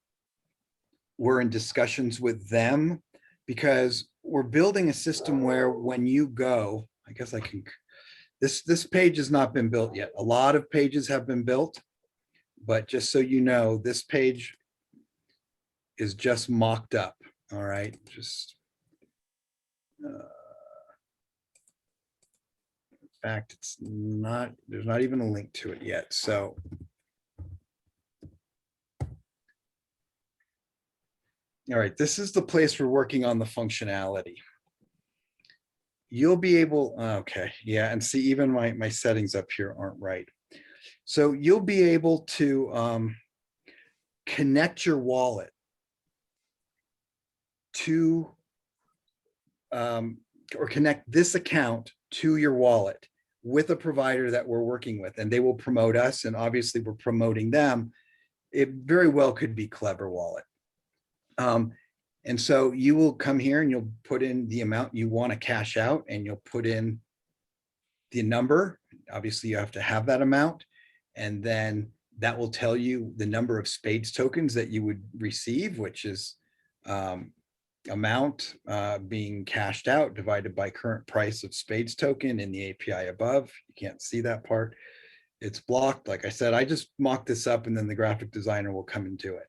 we're in discussions with them because we're building a system where when you go, I guess I can, this page has not been built yet. A lot of pages have been built, but just so you know, this page is just mocked up. All right, just in fact, it's not, there's not even a link to it yet. So all right, this is the place we're working on the functionality. You'll be able, okay, yeah, and see, even my settings up here aren't right. So you'll be able to connect your wallet to, or connect this account to your wallet with a provider that we're working with, and they will promote us, and obviously we're promoting them. It very well could be Clever Wallet. And so you will come here and you'll put in the amount you want to cash out, and you'll put in the number. Obviously you have to have that amount, and then that will tell you the number of SPADES tokens that you would receive, which is amount being cashed out divided by current price of SPADES token in the API above. You can't see that part. It's blocked. Like I said, I just mocked this up, and then the graphic designer will come and do it.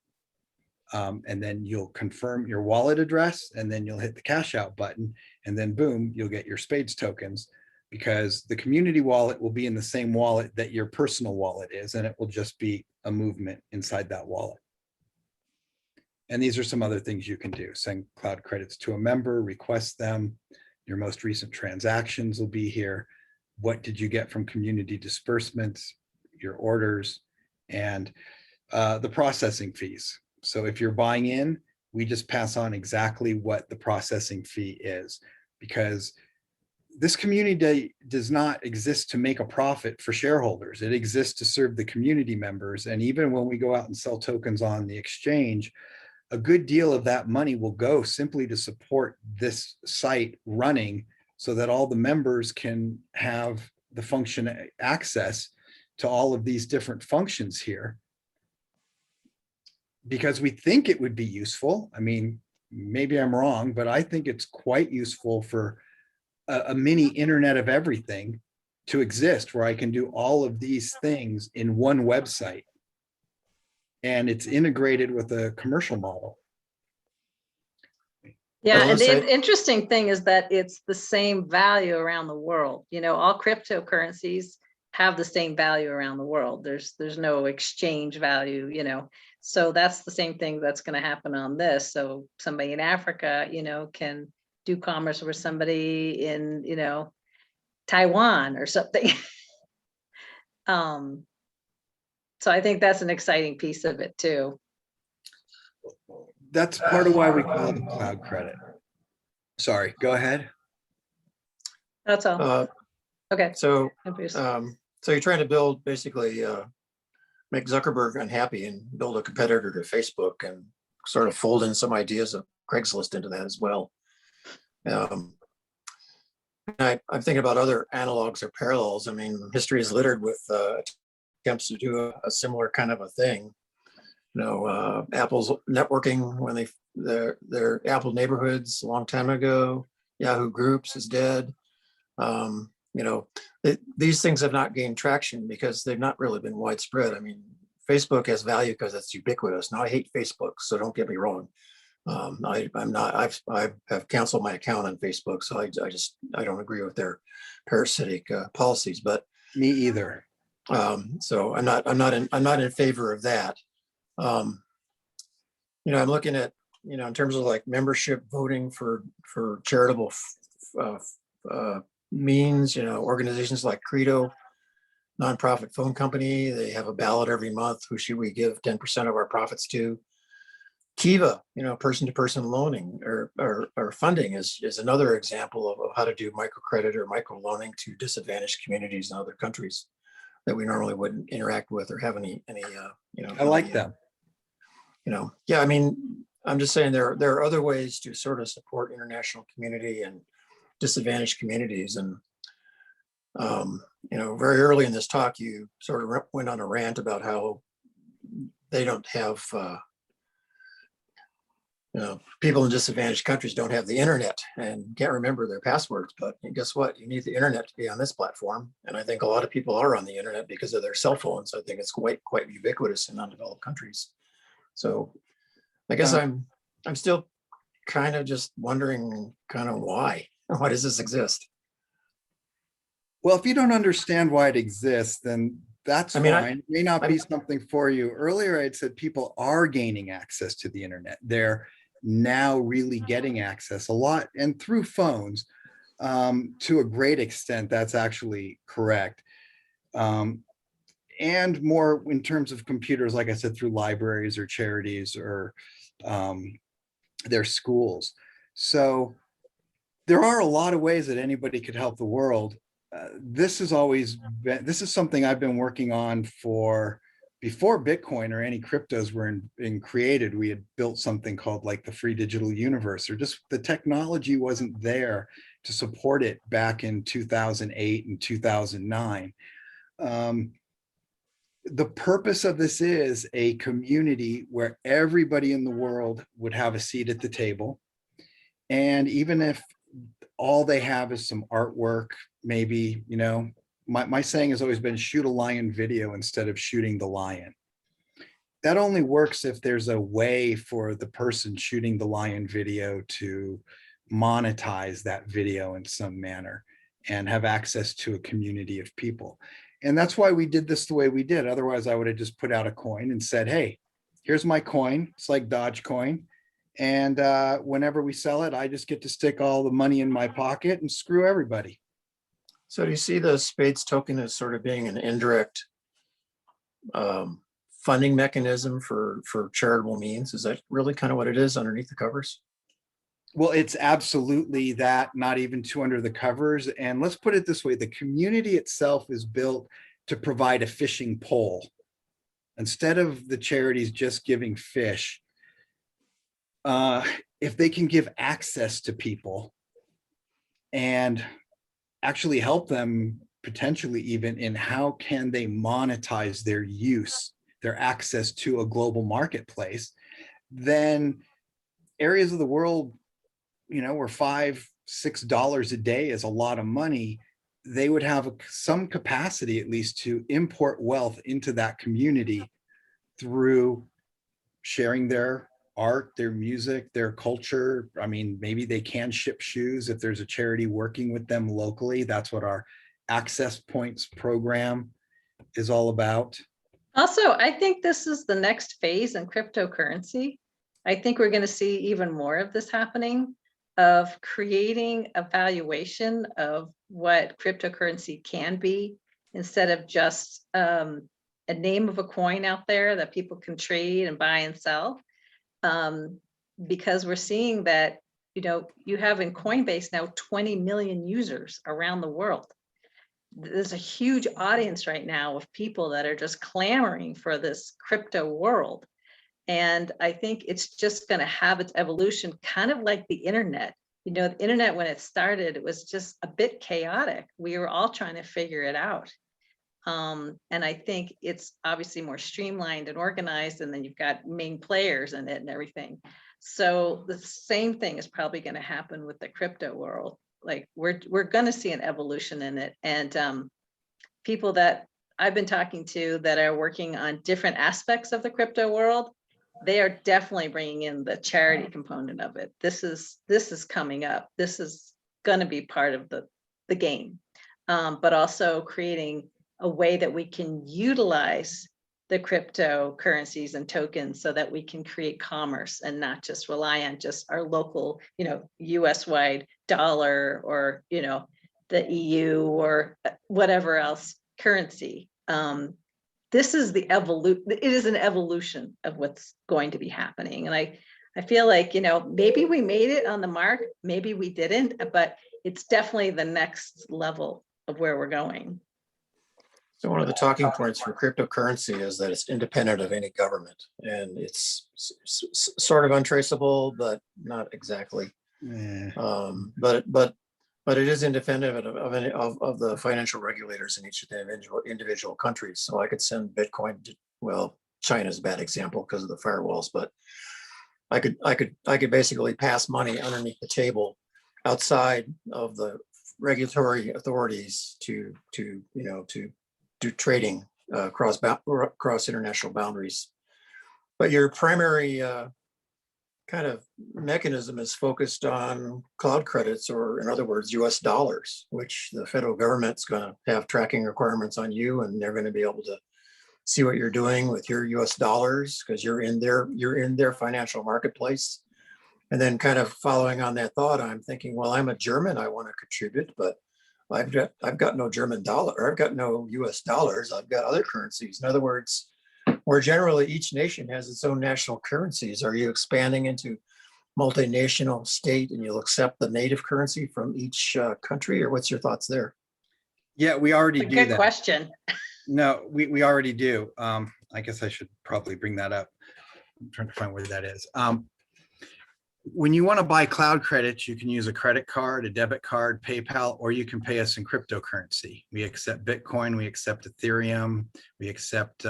And then you'll confirm your wallet address, and then you'll hit the cash out button, and then boom, you'll get your SPADES tokens, because the community wallet will be in the same wallet that your personal wallet is, and it will just be a movement inside that wallet. And these are some other things you can do. Send cloud credits to a member, request them. Your most recent transactions will be here. What did you get from community disbursements, your orders, and the processing fees. So if you're buying in, we just pass on exactly what the processing fee is, because this community does not exist to make a profit for shareholders. It exists to serve the community members. And even when we go out and sell tokens on the exchange, a good deal of that money will go simply to support this site running, so that all the members can have the function access to all of these different functions here. Because we think it would be useful. I mean, maybe I'm wrong, but I think it's quite useful for a mini internet of everything to exist, where I can do all of these things in one website. And it's integrated with a commercial model. Yeah, Well, and let's say- the interesting thing is that it's the same value around the world. You know, all cryptocurrencies have the same value around the world. There's no exchange value, you know. So that's the same thing that's going to happen on this. So somebody in Africa, you know, can do commerce with somebody in, you know, Taiwan or something. So I think that's an exciting piece of it too. That's part of why we call it the cloud credit. Sorry, go ahead. That's all. Okay. So, Bruce. so you're trying to build basically, make Zuckerberg unhappy and build a competitor to Facebook and sort of fold in some ideas of Craigslist into that as well. I'm thinking about other analogs or parallels. I mean, history is littered with attempts to do a similar kind of a thing. You know, Apple's networking when their Apple neighborhoods a long time ago. Yahoo Groups is dead. You know, these things have not gained traction because they've not really been widespread. I mean, Facebook has value because it's ubiquitous. Now, I hate Facebook, so don't get me wrong. I'm not. I've canceled my account on Facebook, so I don't agree with their parasitic policies. But Me either. so I'm not in favor of that. You know, I'm looking at, you know, in terms of like membership voting for charitable means, you know, organizations like Credo, nonprofit phone company, they have a ballot every month. Who should we give 10% of our profits to? Kiva, you know, person-to-person loaning or funding is another example of how to do microcredit or micro loaning to disadvantaged communities in other countries that we normally wouldn't interact with or have any you know. I like that. You know, yeah, I mean, I'm just saying there are other ways to sort of support international community and disadvantaged communities. And, you know, very early in this talk, you sort of went on a rant about how they don't have, you know, people in disadvantaged countries don't have the internet and can't remember their passwords. But guess what? You need the internet to be on this platform. And I think a lot of people are on the internet because of their cell phones. I think it's quite ubiquitous in undeveloped countries. So I guess I'm still kind of just wondering kind of why does this exist? Well, if you don't understand why it exists, then that's fine. It may not be something for you. Earlier, I'd said people are gaining access to the internet. They're now really getting access a lot and through phones to a great extent. That's actually correct. And more in terms of computers, like I said, through libraries or charities or their schools. So there are a lot of ways that anybody could help the world. This is something I've been working on for before Bitcoin or any cryptos were created. We had built something called like the free digital universe, or just the technology wasn't there to support it back in 2008 and 2009. The purpose of this is a community where everybody in the world would have a seat at the table. And even if all they have is some artwork, maybe, you know, my saying has always been shoot a lion video instead of shooting the lion. That only works if there's a way for the person shooting the lion video to monetize that video in some manner and have access to a community of people. And that's why we did this the way we did. Otherwise, I would have just put out a coin and said, hey, here's my coin. It's like Dogecoin. And whenever we sell it, I just get to stick all the money in my pocket and screw everybody. So do you see the SPADES token as sort of being an indirect funding mechanism for charitable means? Is that really kind of what it is underneath the covers? Well, it's absolutely that, not even too under the covers. And let's put it this way, the community itself is built to provide a fishing pole. Instead of the charities just giving fish, if they can give access to people and actually help them potentially even in how can they monetize their use, their access to a global marketplace, then areas of the world, you know, where $5-6 a day is a lot of money, they would have some capacity at least to import wealth into that community through sharing their art, their music, their culture. I mean, maybe they can ship shoes if there's a charity working with them locally. That's what our Access Points program is all about. Also, I think this is the next phase in cryptocurrency. I think we're going to see even more of this happening, of creating a valuation of what cryptocurrency can be, instead of just a name of a coin out there that people can trade and buy and sell. Because we're seeing that, you have in Coinbase now 20 million users around the world. There's a huge audience right now of people that are just clamoring for this crypto world. And I think it's just going to have its evolution, kind of like the internet. The internet, when it started, it was just a bit chaotic. We were all trying to figure it out. And I think it's obviously more streamlined and organized, and then you've got main players in it and everything. So the same thing is probably going to happen with the crypto world. Like we're going to see an evolution in it. And people that I've been talking to that are working on different aspects of the crypto world, they are definitely bringing in the charity component of it. This is coming up. This is going to be part of the game, but also creating a way that we can utilize the cryptocurrencies and tokens so that we can create commerce and not just rely on just our local, US wide dollar, or, the EU or whatever else currency. This is the evolution. It is an evolution of what's going to be happening. And I feel like, maybe we made it on the mark, maybe we didn't, but it's definitely the next level of where we're going. So one of the talking points for cryptocurrency is that it's independent of any government, and it's sort of untraceable, but not exactly. But it is independent of the financial regulators in each of the individual countries. So I could send Bitcoin to, well, China's a bad example because of the firewalls, but I could basically pass money underneath the table outside of the regulatory authorities to do trading across international boundaries. But your primary kind of mechanism is focused on cloud credits, or in other words, US dollars, which the federal government's going to have tracking requirements on you, and they're going to be able to see what you're doing with your US dollars because you're in their financial marketplace. And then kind of following on that thought, I'm thinking, well, I'm a German, I want to contribute, but I've got no German dollar, or I've got no US dollars, I've got other currencies. In other words, where generally each nation has its own national currencies, are you expanding into multinational state and you'll accept the native currency from each country, or what's your thoughts there? Yeah, we already do that. Good question. No, we already do. I guess I should probably bring that up. I'm trying to find where that is. When you want to buy cloud credits, you can use a credit card, a debit card, PayPal, or you can pay us in cryptocurrency. We accept Bitcoin, we accept Ethereum, we accept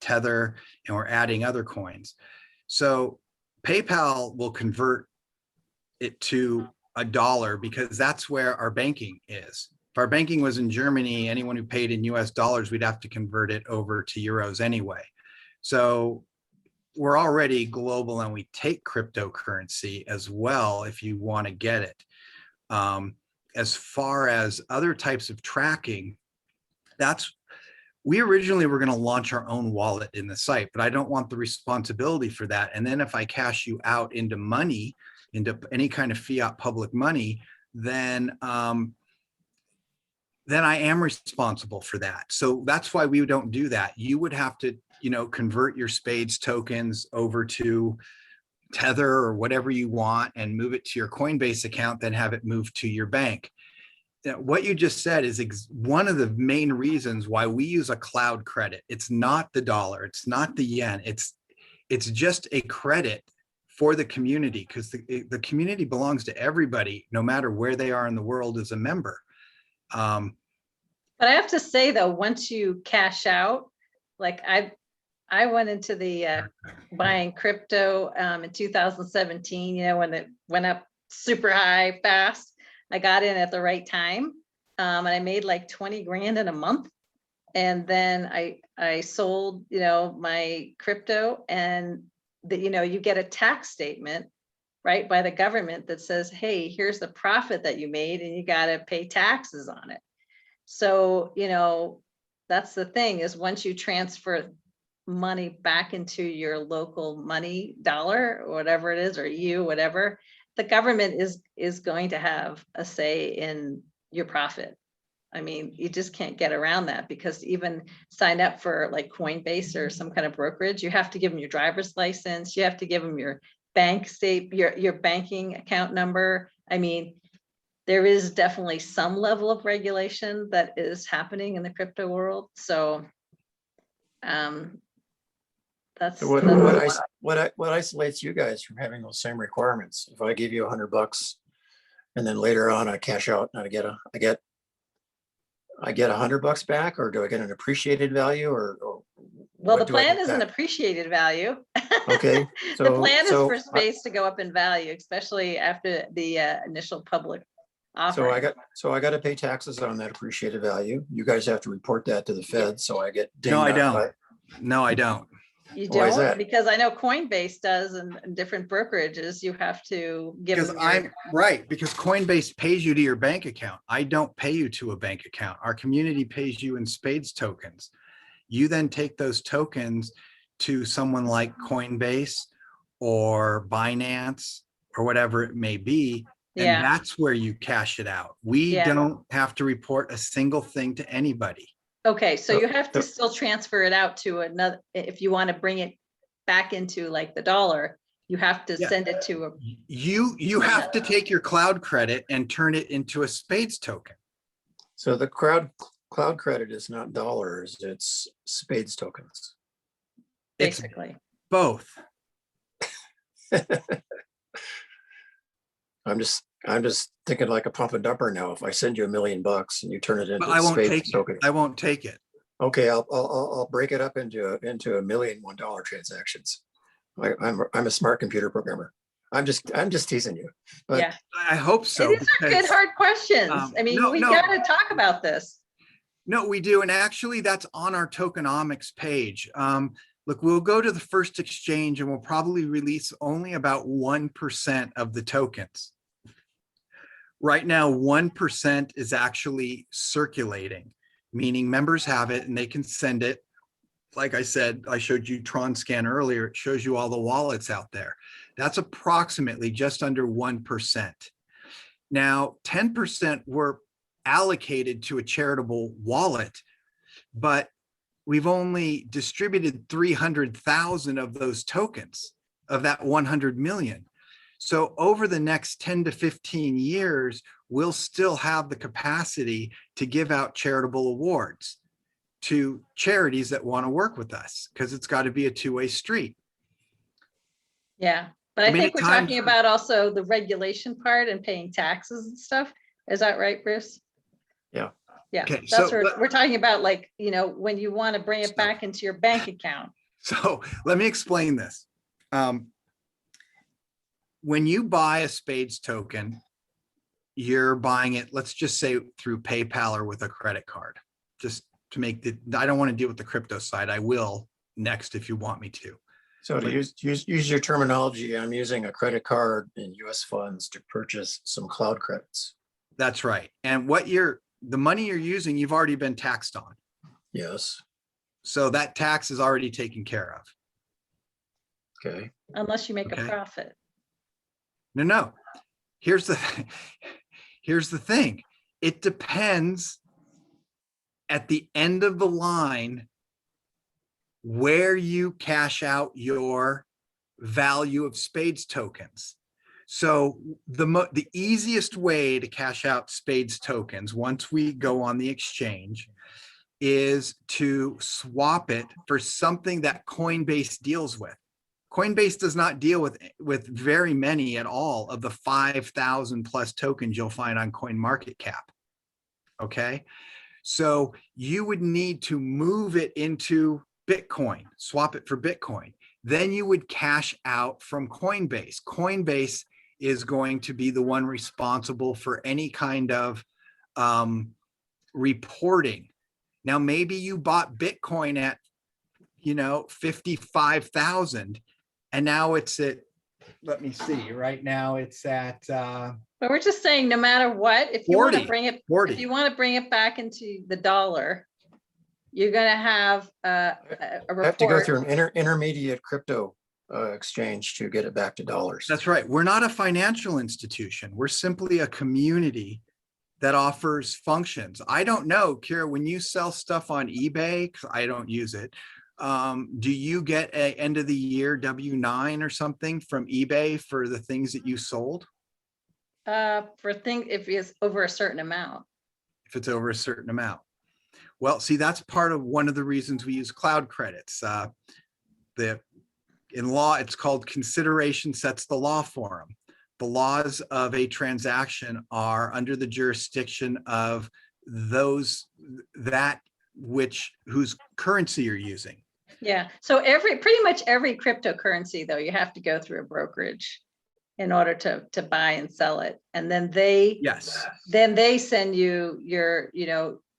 Tether, and we're adding other coins. So PayPal will convert it to $1 because that's where our banking is. If our banking was in Germany, anyone who paid in US dollars, we'd have to convert it over to euros anyway. So we're already global, and we take cryptocurrency as well if you want to get it. As far as other types of tracking, we originally were going to launch our own wallet in the site, but I don't want the responsibility for that. And then if I cash you out into money, into any kind of fiat public money, then I am responsible for that. So that's why we don't do that. You would have to, convert your SPADES tokens over to Tether or whatever you want and move it to your Coinbase account, then have it moved to your bank. Now, what you just said is one of the main reasons why we use a cloud credit. It's not the dollar, it's not the yen, it's just a credit for the community, because the community belongs to everybody, no matter where they are in the world as a member. But I have to say though, once you cash out, like I went into the buying crypto in 2017, when it went up super high fast. I got in at the right time, and I made like 20 grand in a month. And then I sold, my crypto, and you get a tax statement, right, by the government that says, hey, here's the profit that you made, and you got to pay taxes on it. So, that's the thing, is once you transfer money back into your local money dollar or whatever it is, or whatever, the government is going to have a say in your profit. I mean, you just can't get around that, because even sign up for like Coinbase or some kind of brokerage, you have to give them your driver's license, you have to give them your bank your banking account number. I mean, there is definitely some level of regulation that is happening in the crypto world. So that's So what isolates you guys from having those same requirements? If I give you $100 and then later on I cash out and I get $100 back, or do I get an appreciated value, or well, the what do I plan get is an back? appreciated value. Okay, The plan is so for space to go up in value, especially after the initial public So offering. I got to pay taxes on that appreciated value. You guys have to report that to the Fed, so I get dinged No, I out don't. by- No, I don't. You Why is don't, that? because I know Coinbase does, and different brokerages, you have to give Because them your- I'm right, because Coinbase pays you to your bank account. I don't pay you to a bank account. Our community pays you in SPADES tokens. You then take those tokens to someone like Coinbase or Binance or whatever it may be. And Yeah, that's where you cash it out. We Yeah. don't have to report a single thing to anybody. okay, so So- you have to so- still transfer it out to another, if you want to bring it back into like the dollar, you have to Yeah. send it to a, You have to take your cloud credit and turn it into a SPADES token. So the cloud credit is not dollars, it's SPADES tokens. It's basically. both. I'm just thinking like a pump and dumper now. If I send you $1 million and you turn it into But I won't take SPADES it. token, I won't take it. okay, I'll break it up into $1 million $1 transactions. I'm a smart computer programmer. I'm just teasing you. But Yeah, I hope so. these are good, because- hard questions. I mean, no, we no. gotta talk about this. No, we do. And actually that's on our tokenomics page. Look, we'll go to the first exchange and we'll probably release only about 1% of the tokens. Right now, 1% is actually circulating, meaning members have it and they can send it. Like I said, I showed you Tron Scan earlier. It shows you all the wallets out there. That's approximately just under 1%. Now, 10% were allocated to a charitable wallet, but we've only distributed 300,000 of those tokens of that 100 million. So over the next 10 to 15 years, we'll still have the capacity to give out charitable awards to charities that want to work with us, because it's got to be a two-way street. Yeah, but I I mean, think at we're times- talking about also the regulation part and paying taxes and stuff. Is that right, Bruce? Yeah. Yeah, Okay, that's so what we're talking about, like, when you want to bring it back into your bank account. So let me explain this. When you buy a SPADES token, you're buying it, let's just say through PayPal or with a credit card, just to make I don't want to deal with the crypto side. I will next if you want me to. so to use your terminology, I'm using a credit card and US funds to purchase some cloud credits. That's right. And the money you're using, you've already been taxed on. Yes. So that tax is already taken care of. Okay. Unless you make a Okay. profit. No. Here's the thing. It depends at the end of the line where you cash out your value of SPADES tokens. So the easiest way to cash out SPADES tokens once we go on the exchange is to swap it for something that Coinbase deals with. Coinbase does not deal with very many at all of the 5,000 plus tokens you'll find on CoinMarketCap. Okay, so you would need to move it into Bitcoin, swap it for Bitcoin. Then you would cash out from Coinbase. Coinbase is going to be the one responsible for any kind of reporting. Now, maybe you bought Bitcoin at 55,000. And now it's at, let me see, right now it's at But we're just saying, no matter what, if you want to 40, bring it, 40. if you want to bring it back into the dollar, you're gonna have a I have to go report. through an intermediate crypto exchange to get it back to dollars. That's right. We're not a financial institution. We're simply a community that offers functions. I don't know, Kira, when you sell stuff on eBay, 'cause I don't use it, do you get a end of the year W-9 or something from eBay for the things that you sold? For thing, if it's over a certain amount. If it's over a certain amount. Well, see, that's part of one of the reasons we use cloud credits. In law, it's called consideration sets the law forum. The laws of a transaction are under the jurisdiction of whose currency you're using. Yeah, so pretty much every cryptocurrency, though, you have to go through a brokerage in order to buy and sell it. And then they send you your,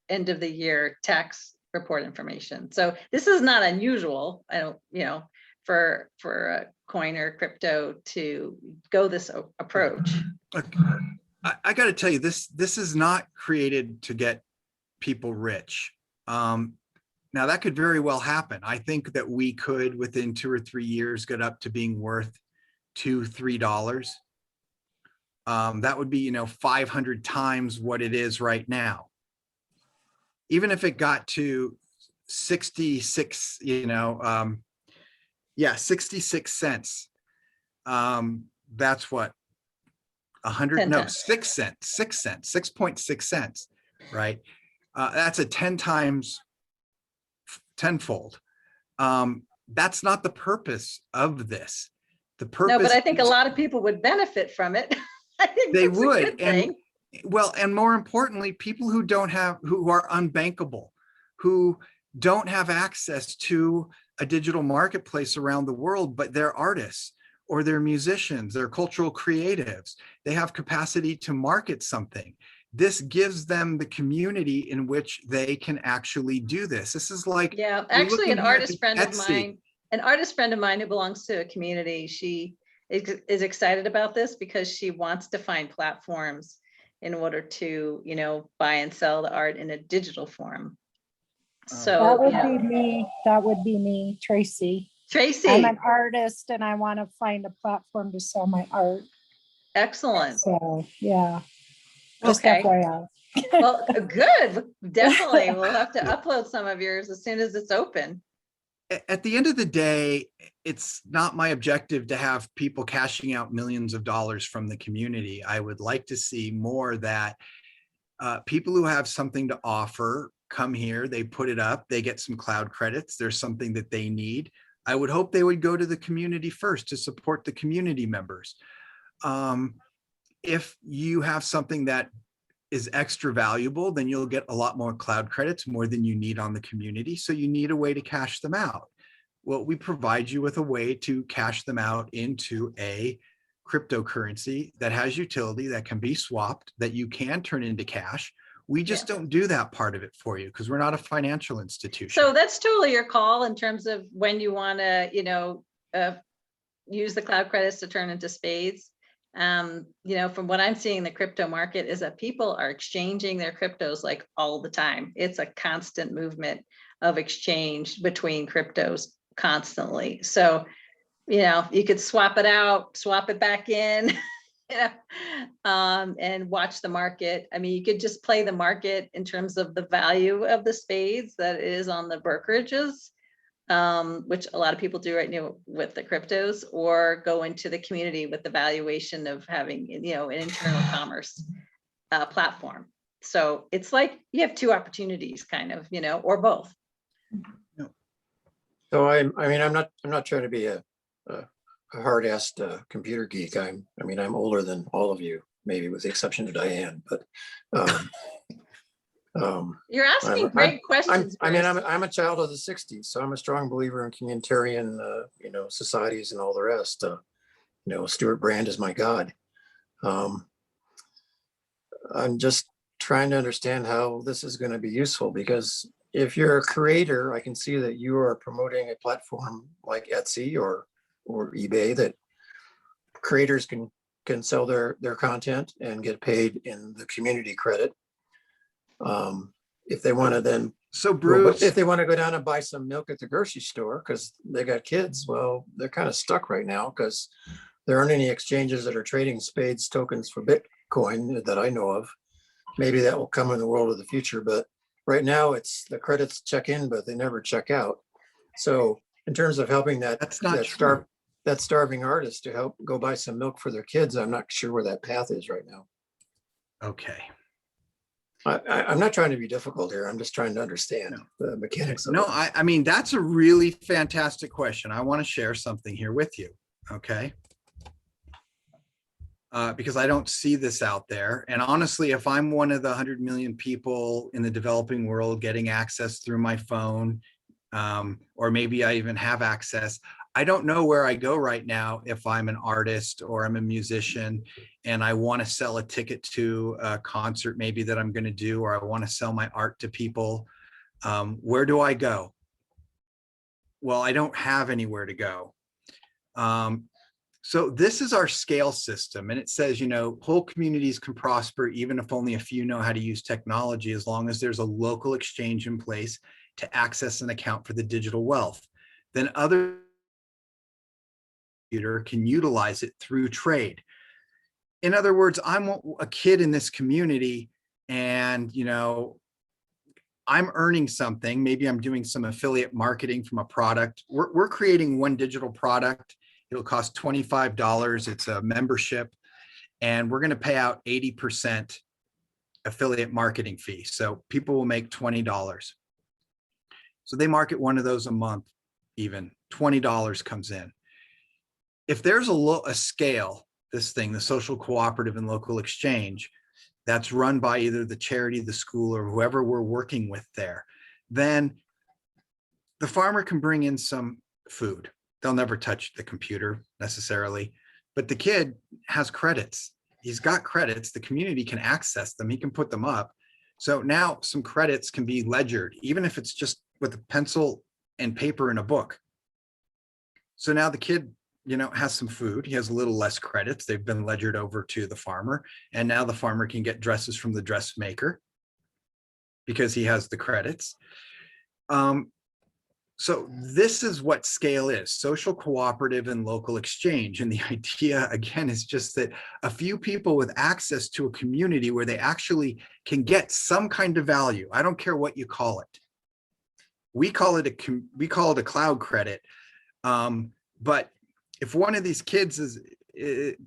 end of the year tax report information. So this is not unusual, for a coin or crypto to go this approach. I got to tell you, this is not created to get people rich. Now that could very well happen. I think that we could, within 2 or 3 years, get up to being worth $2-3. That would be, 500 times what it is right now. Even if it got to 66, 66 cents. That's what, 100, no, 6 cents, 6.6 cents, right? That's a 10 times, tenfold. That's not the purpose of this. The purpose. No, but I think a lot of people would benefit from it. I think they that's would. a good thing. And more importantly, people who are unbankable, who don't have access to a digital marketplace around the world, but they're artists or they're musicians, they're cultural creatives. They have capacity to market something. This gives them the community in which they can actually do this. This is like, yeah, actually an artist friend of Etsy. mine who belongs to a community, she is excited about this because she wants to find platforms in order to, buy and sell the art in a digital form. So That would be me. That would be me, Tracy. Tracy, I'm an artist and I want to find a platform to sell my art. excellent. So, yeah. Just Okay. FYI. Well, good. Definitely. We'll have to upload some of yours as soon as it's open. At the end of the day, it's not my objective to have people cashing out millions of dollars from the community. I would like to see more that people who have something to offer come here, they put it up, they get some cloud credits, there's something that they need. I would hope they would go to the community first to support the community members. If you have something that is extra valuable, then you'll get a lot more cloud credits, more than you need on the community. So you need a way to cash them out. Well, we provide you with a way to cash them out into a cryptocurrency that has utility, that can be swapped, that you can turn into cash. We just don't do that part of it for you because we're not a financial institution. So that's totally your call in terms of when you want to, use the cloud credits to turn into spades. From what I'm seeing in the crypto market is that people are exchanging their cryptos like all the time. It's a constant movement of exchange between cryptos constantly. So, you could swap it out, swap it back in, and watch the market. I mean, you could just play the market in terms of the value of the spades that is on the brokerages, which a lot of people do right now with the cryptos, or go into the community with the valuation of having, an internal commerce platform. So it's like you have two opportunities kind of, or both. So I'm not trying to be a hard-assed computer geek. I'm older than all of you, maybe with the exception of Diane, but You're asking great questions. I'm a child of the 60s, so I'm a strong believer in communitarian, societies and all the rest. Stuart Brand is my God. I'm just trying to understand how this is going to be useful, because if you're a creator, I can see that you are promoting a platform like Etsy or eBay that creators can sell their content and get paid in the community credit. If they want to then So Well, Bruce, but if they want to go down and buy some milk at the grocery store because they got kids, well, they're kind of stuck right now because there aren't any exchanges that are trading SPADES tokens for Bitcoin that I know of. Maybe that will come in the world of the future, but right now it's the credits check in, but they never check out. So in terms of helping that's not true. that starving artist to help go buy some milk for their kids, I'm not sure where that path is right now. Okay. I'm not trying to be difficult here. I'm just trying to understand the mechanics of No, it. I mean, that's a really fantastic question. I want to share something here with you. Okay. Because I don't see this out there. And honestly, if I'm one of the 100 million people in the developing world getting access through my phone, or maybe I even have access, I don't know where I go right now if I'm an artist or I'm a musician and I want to sell a ticket to a concert maybe that I'm going to do, or I want to sell my art to people. Where do I go? Well, I don't have anywhere to go. So this is our scale system, and it says, you know, whole communities can prosper even if only a few know how to use technology, as long as there's a local exchange in place to access and account for the digital wealth. Then other can utilize it through trade. In other words, I'm a kid in this community and, you know, I'm earning something. Maybe I'm doing some affiliate marketing from a product. We're creating one digital product. It'll cost $25. It's a membership, and we're going to pay out 80% affiliate marketing fee. So people will make $20. So they market one of those a month, even $20 comes in. If there's a scale, this thing, the social cooperative and local exchange, that's run by either the charity, the school, or whoever we're working with there, then the farmer can bring in some food. They'll never touch the computer necessarily, but the kid has credits. He's got credits. The community can access them. He can put them up. So now some credits can be ledgered, even if it's just with a pencil and paper in a book. So now the kid, you know, has some food. He has a little less credits. They've been ledgered over to the farmer. And now the farmer can get dresses from the dressmaker because he has the credits. So this is what scale is: social cooperative and local exchange. And the idea, again, is just that a few people with access to a community where they actually can get some kind of value. I don't care what you call it. We call it a cloud credit. But if one of these kids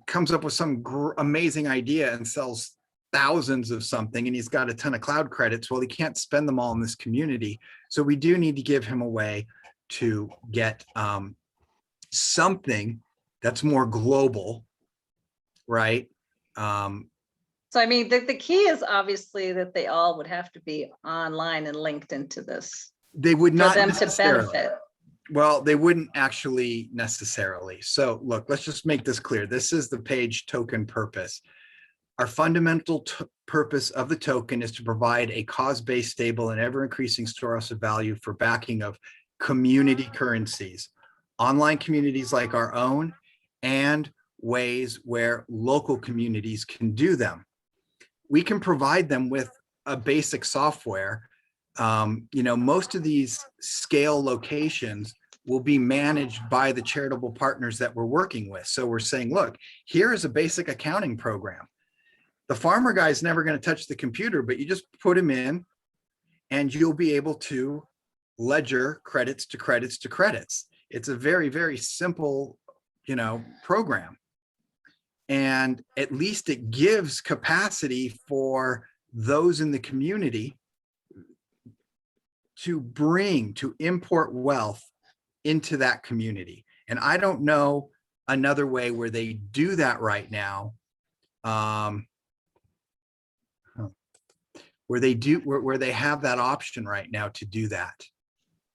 comes up with some amazing idea and sells thousands of something, and he's got a ton of cloud credits, well, he can't spend them all in this community. So we do need to give him a way to get something that's more global, right? So I mean, the key is obviously that they all would have to be online and linked into this They would for not them to necessarily. benefit. Well, they wouldn't actually necessarily. So look, let's just make this clear. This is the page token purpose. Our fundamental purpose of the token is to provide a cause-based, stable, and ever-increasing source of value for backing of community currencies, online communities like our own, and ways where local communities can do them. We can provide them with a basic software. You know, most of these scale locations will be managed by the charitable partners that we're working with. So we're saying, look, here is a basic accounting program. The farmer guy is never going to touch the computer, but you just put him in and you'll be able to ledger credits to credits to credits. It's a very, very simple, you know, program. And at least it gives capacity for those in the community to import wealth into that community. And I don't know another way where they do that right now. Where they have that option right now to do that.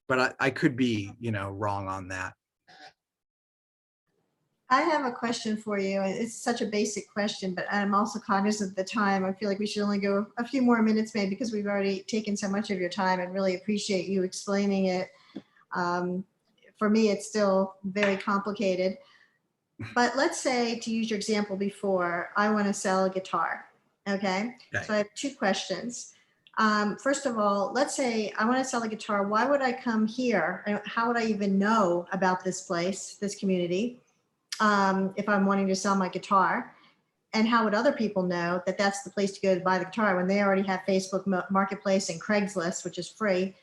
But I could be, you know, wrong on that. I have a question for you. It's such a basic question, but I'm also cognizant of the time. I feel like we should only go a few more minutes maybe because we've already taken so much of your time, and really appreciate you explaining it. For me, it's still very complicated. But let's say, to use your example before, I want to sell a guitar. Okay. So I have two questions. First of all, let's say I want to sell a guitar. Why would I come here? How would I even know about this place, this community, if I'm wanting to sell my guitar? And how would other people know that that's the place to go to buy the guitar when they already have Facebook Marketplace and Craigslist, which is free?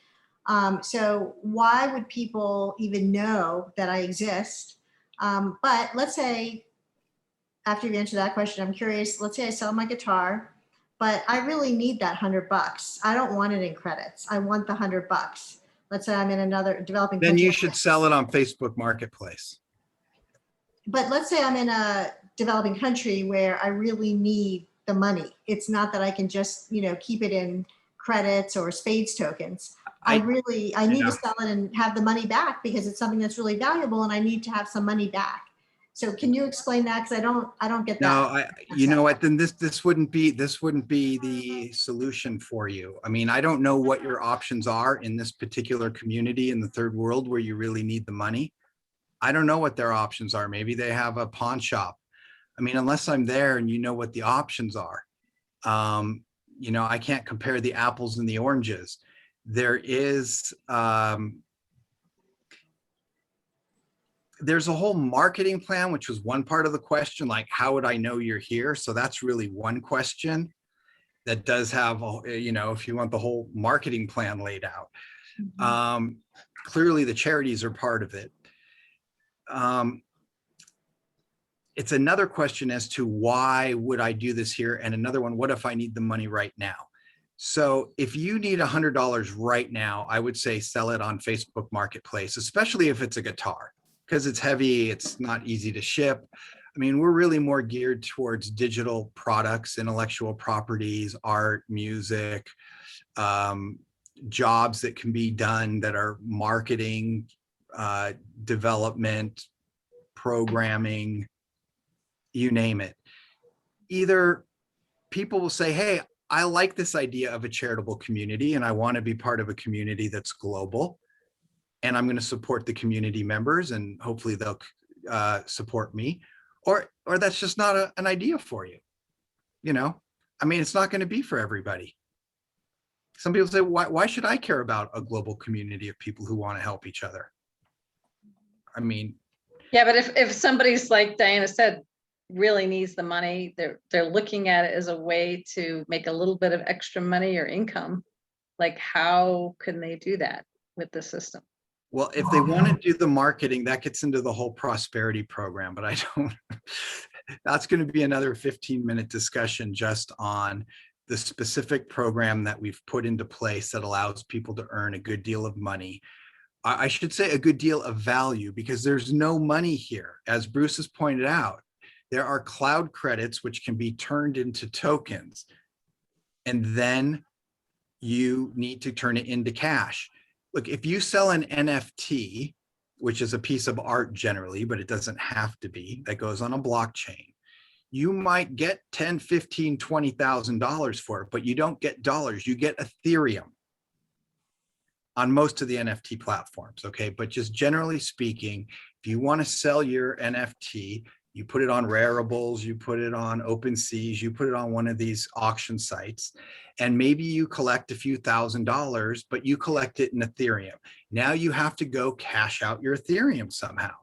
So why would people even know that I exist? But let's say, after you answer that question, I'm curious, let's say I sell my guitar, but I really need that $100. I don't want it in credits. I want the $100. Let's say I'm in another developing Then country. you should sell it on Facebook Marketplace. But let's say I'm in a developing country where I really need the money. It's not that I can just, keep it in credits or SPADES tokens. I need to sell it and have the money back because it's something that's really valuable and I need to have some money back. So can you explain that? Because I don't get that. No, you know what, then this wouldn't be the solution for you. I mean, I don't know what your options are in this particular community in the third world where you really need the money. I don't know what their options are. Maybe they have a pawn shop. I mean, unless I'm there and you know what the options are, I can't compare the apples and the oranges. There is, there's a whole marketing plan, which was one part of the question, like, how would I know you're here? So that's really one question that does have, if you want the whole marketing plan laid out. Clearly the charities are part of it. It's another question as to why would I do this here? And another one, what if I need the money right now? So if you need $100 right now, I would say sell it on Facebook Marketplace, especially if it's a guitar, because it's heavy, it's not easy to ship. I mean, we're really more geared towards digital products, intellectual properties, art, music, jobs that can be done that are marketing, development, programming, you name it. Either people will say, hey, I like this idea of a charitable community and I want to be part of a community that's global and I'm going to support the community members and hopefully they'll support me, or that's just not an idea for you. I mean, it's not going to be for everybody. Some people say, why should I care about a global community of people who want to help each other? I mean, yeah, but if somebody's, like Diana said, really needs the money, they're looking at it as a way to make a little bit of extra money or income. Like, how can they do that with the system? Well, if they want to do the marketing, that gets into the whole prosperity program, but I don't, that's going to be another 15-minute discussion just on the specific program that we've put into place that allows people to earn a good deal of money. I should say a good deal of value, because there's no money here. As Bruce has pointed out, there are cloud credits which can be turned into tokens, and then you need to turn it into cash. Look, if you sell an NFT, which is a piece of art generally, but it doesn't have to be, that goes on a blockchain, you might get $10, $15, $20,000 for it, but you don't get dollars, you get Ethereum on most of the NFT platforms, okay? But just generally speaking, if you want to sell your NFT, you put it on Raribles, you put it on OpenSeas, you put it on one of these auction sites, and maybe you collect a few $1,000s, but you collect it in Ethereum. Now you have to go cash out your Ethereum somehow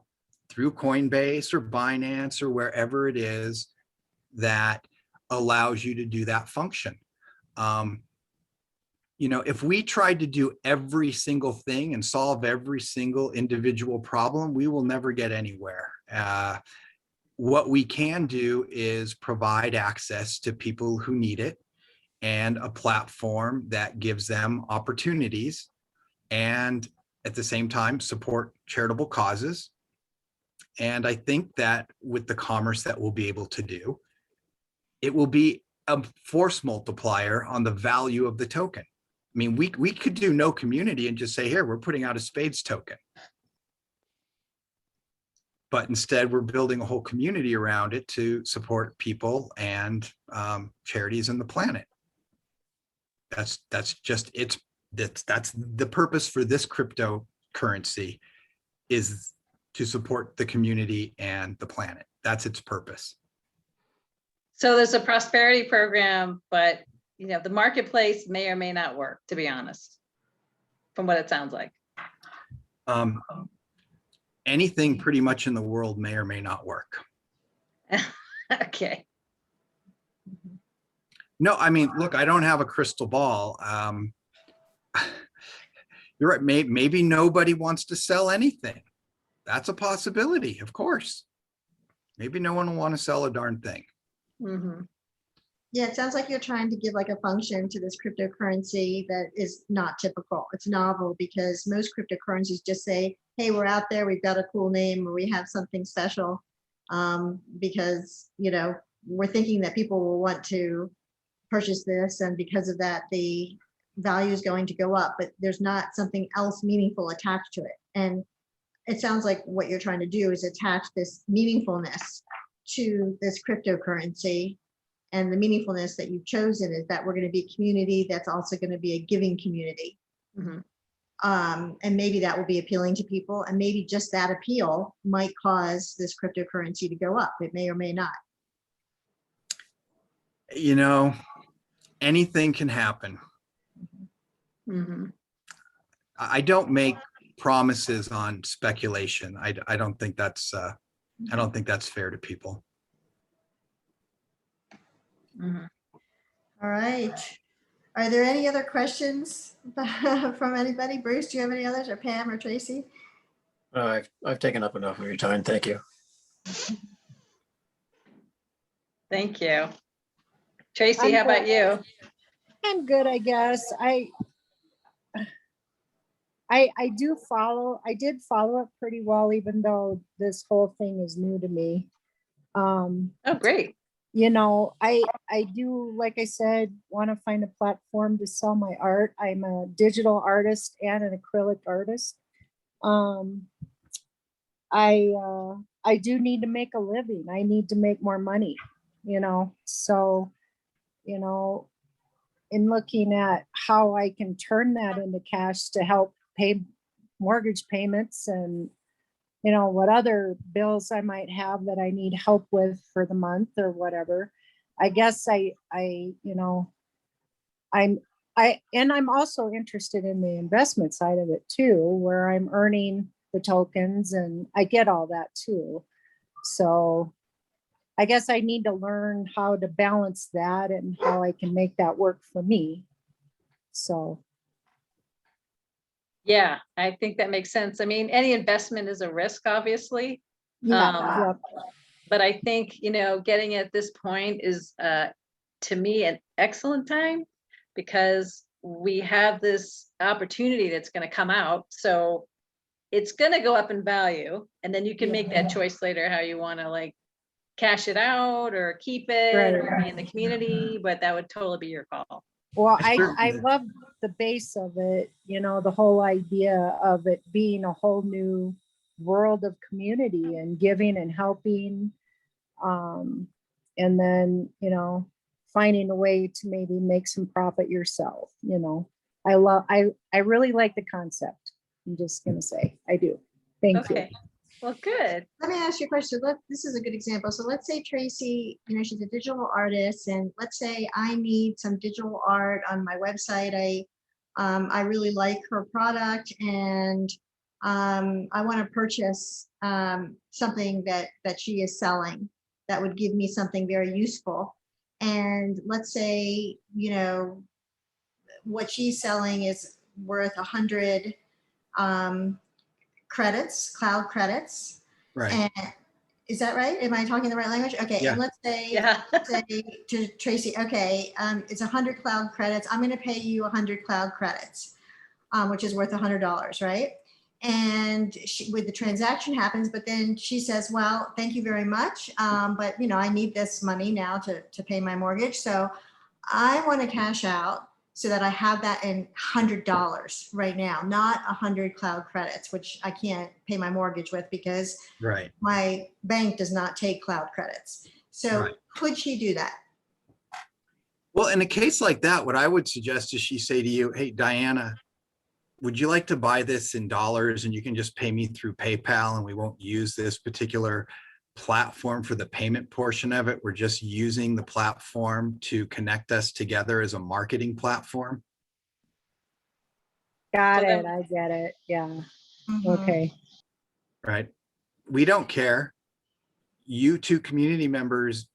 through Coinbase or Binance or wherever it is that allows you to do that function. If we tried to do every single thing and solve every single individual problem, we will never get anywhere. What we can do is provide access to people who need it and a platform that gives them opportunities, and at the same time support charitable causes. And I think that with the commerce that we'll be able to do, it will be a force multiplier on the value of the token. I mean, we could do no community and just say, here, we're putting out a SPADES token. But instead, we're building a whole community around it to support people and charities on the planet. That's the purpose for this cryptocurrency, is to support the community and the planet. That's its purpose. So there's a prosperity program, but you know, the marketplace may or may not work, to be honest, from what it sounds like. Anything pretty much in the world may or may not work. Okay. No, I mean, look, I don't have a crystal ball. You're right. Maybe nobody wants to sell anything. That's a possibility, of course. Maybe no one will want to sell a darn thing. Mhm. Yeah, it sounds like you're trying to give like a function to this cryptocurrency that is not typical. It's novel because most cryptocurrencies just say, hey, we're out there, we've got a cool name, or we have something special. Because, you know, we're thinking that people will want to purchase this, and because of that, the value is going to go up, but there's not something else meaningful attached to it. And it sounds like what you're trying to do is attach this meaningfulness to this cryptocurrency. And the meaningfulness that you've chosen is that we're going to be a community that's also going to be a giving community. Mhm. And maybe that will be appealing to people, and maybe just that appeal might cause this cryptocurrency to go up. It may or may not. You know, anything can happen. Mhm. I don't make promises on speculation. I don't think that's fair to people. Mhm. All right. Are there any other questions from anybody? Bruce, do you have any others, or Pam or Tracy? I've taken up enough of your time. Thank you. Thank you. Tracy, I'm how about you? I'm good, I guess. I did follow it pretty well, even though this whole thing is new to me. Oh, great. You know, I do, like I said, want to find a platform to sell my art. I'm a digital artist and an acrylic artist. I do need to make a living. I need to make more money, you know. So, you know, in looking at how I can turn that into cash to help pay mortgage payments and, you know, what other bills I might have that I need help with for the month or whatever. I guess you know, I'm also interested in the investment side of it too, where I'm earning the tokens and I get all that too. So I guess I need to learn how to balance that and how I can make that work for me. So Yeah, I think that makes sense. I mean, any investment is a risk, obviously. yeah, Yep. But I think, you know, getting at this point is, to me, an excellent time, because we have this opportunity that's going to come out. So it's going to go up in value. And then you can make that choice later, how you want to like cash it out or keep it or be in the community, but that would totally be your call. Well, I love the base of it, you know, the whole idea of it being a whole new world of community and giving and helping. And then, you know, finding a way to maybe make some profit yourself, you know. I really like the concept. I'm just gonna say, I do. Thank you. Okay, well, good. Let me ask you a question. This is a good example. So let's say Tracy, you know, she's a digital artist, and let's say I need some digital art on my website. I really like her product, and I want to purchase something that she is selling that would give me something very useful. And let's say, you know, what she's selling is worth 100 credits, cloud credits. Right. And is that right? Am I talking the right language? Okay. Yeah. And let's say, Yeah. say to Tracy, okay, it's 100 cloud credits. I'm going to pay you 100 cloud credits, which is worth $100, right? And with the transaction happens, but then she says, well, thank you very much. But you know, I need this money now to pay my mortgage. So I want to cash out so that I have that in $100 right now, not 100 cloud credits, which I can't pay my mortgage with because Right. my bank does not take cloud credits. So Right. could she do that? Well, in a case like that, what I would suggest is she say to you, hey, Diana, would you like to buy this in dollars and you can just pay me through PayPal and we won't use this particular platform for the payment portion of it. We're just using the platform to connect us together as a marketing platform. Got So it. then- I get it. Yeah. Mhm. Okay. Right? We don't care. You two community members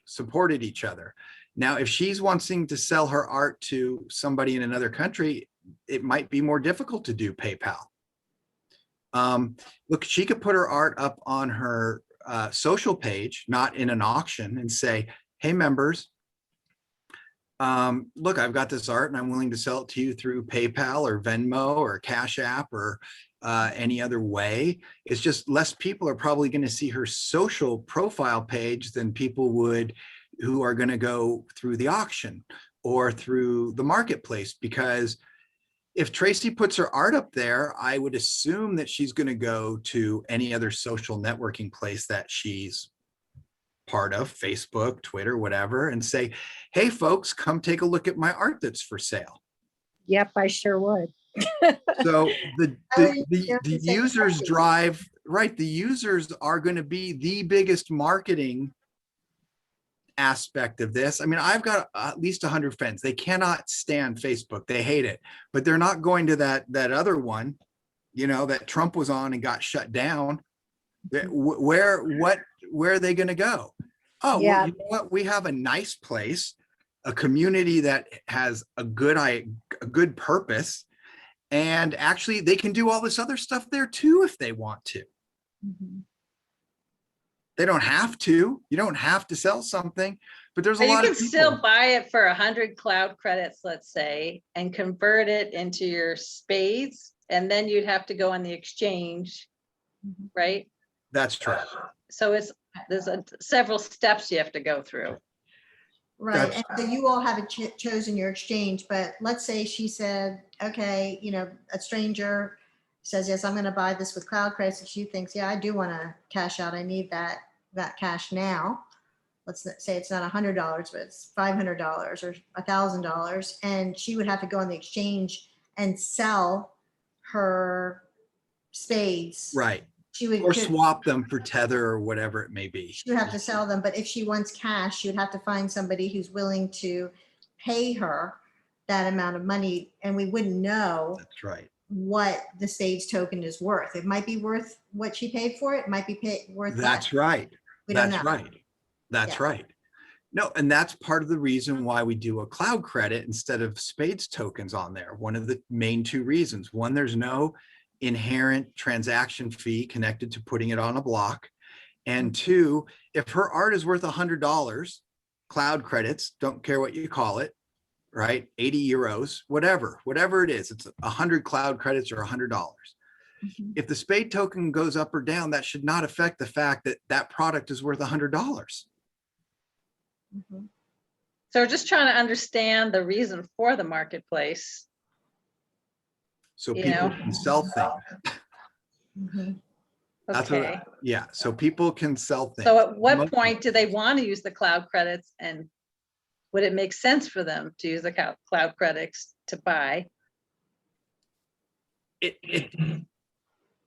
supported each other. Now, if she's wanting to sell her art to somebody in another country, it might be more difficult to do PayPal. Look, she could put her art up on her social page, not in an auction, and say, hey, members, look, I've got this art and I'm willing to sell it to you through PayPal or Venmo or Cash App or any other way. It's just less people are probably going to see her social profile page than people would who are going to go through the auction or through the marketplace. Because if Tracy puts her art up there, I would assume that she's going to go to any other social networking place that she's part of, Facebook, Twitter, whatever, and say, hey, folks, come take a look at my art that's for sale. Yep, I sure would. So the Yeah, it's like users copy. drive, right, the users are going to be the biggest marketing aspect of this. I mean, I've got at least 100 friends. They cannot stand Facebook. They hate it, but they're not going to that other one, you know, that Trump was on and got shut down. Where are they going to go? Oh, Yeah. well, you know what? We have a nice place, a community that has a good purpose, and actually they can do all this other stuff there too if they want to. Mhm. They don't have to. You don't have to sell something, but there's a But you lot can of people. still buy it for 100 cloud credits, let's say, and convert it into your spades, and then you'd have to go on the exchange, Mhm. right? That's true. So there's several steps you have to go through. Right, That's- and so you all haven't chosen your exchange, but let's say she said, okay, you know, a stranger says, yes, I'm gonna buy this with cloud credits, and she thinks, yeah, I do wanna cash out, I need that cash now. Let's say it's not $100, but it's $500 or $1,000, and she would have to go on the exchange and sell her spades. Right. She would. Or swap them for Tether or whatever it may be. She would have to sell them, but if she wants cash, she would have to find somebody who's willing to pay her that amount of money, and we wouldn't know That's right. what the SPADES token is worth. It might be worth what she paid for it, might be worth less. That's right. We don't That's know. right. That's Yeah. right. No, and that's part of the reason why we do a cloud credit instead of SPADES tokens on there. One of the main two reasons. One, there's no inherent transaction fee connected to putting it on a block. And two, if her art is worth $100, cloud credits, don't care what you call it, right? 80 euros, whatever it is, it's 100 cloud credits or $100. Mhm. If the SPADE token goes up or down, that should not affect the fact that that product is worth $100. Mhm. So we're just trying to understand the reason for the marketplace. So You people know. can sell things. Mhm. That's Okay. yeah. So people can sell things. So at what Most- point do they want to use the cloud credits, and would it make sense for them to use the cloud credits to buy?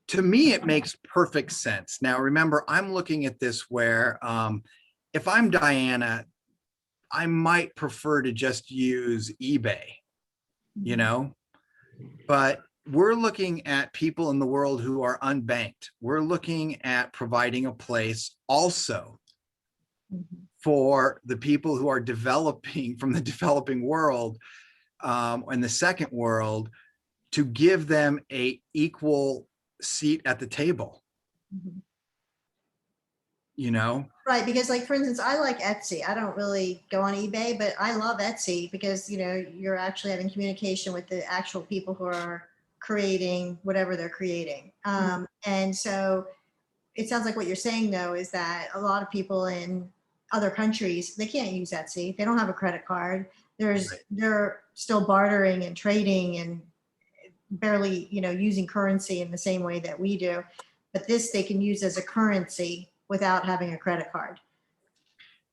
To me, it makes perfect sense. Now, remember, I'm looking at this where if I'm Diana, I might prefer to just use eBay, you know, but we're looking at people in the world who are unbanked. We're looking at providing a place also Mhm. for the people who are developing from the developing world and the second world, to give them a equal seat at the table, Mhm. you know? Right, because like, for instance, I like Etsy. I don't really go on eBay, but I love Etsy because, you know, you're actually having communication with the actual people who are creating whatever they're creating. And so it sounds like what you're saying, though, is that a lot of people in other countries, they can't use Etsy. They don't have a credit card. They're still bartering and trading and barely, you know, using currency in the same way that we do. But this they can use as a currency without having a credit card.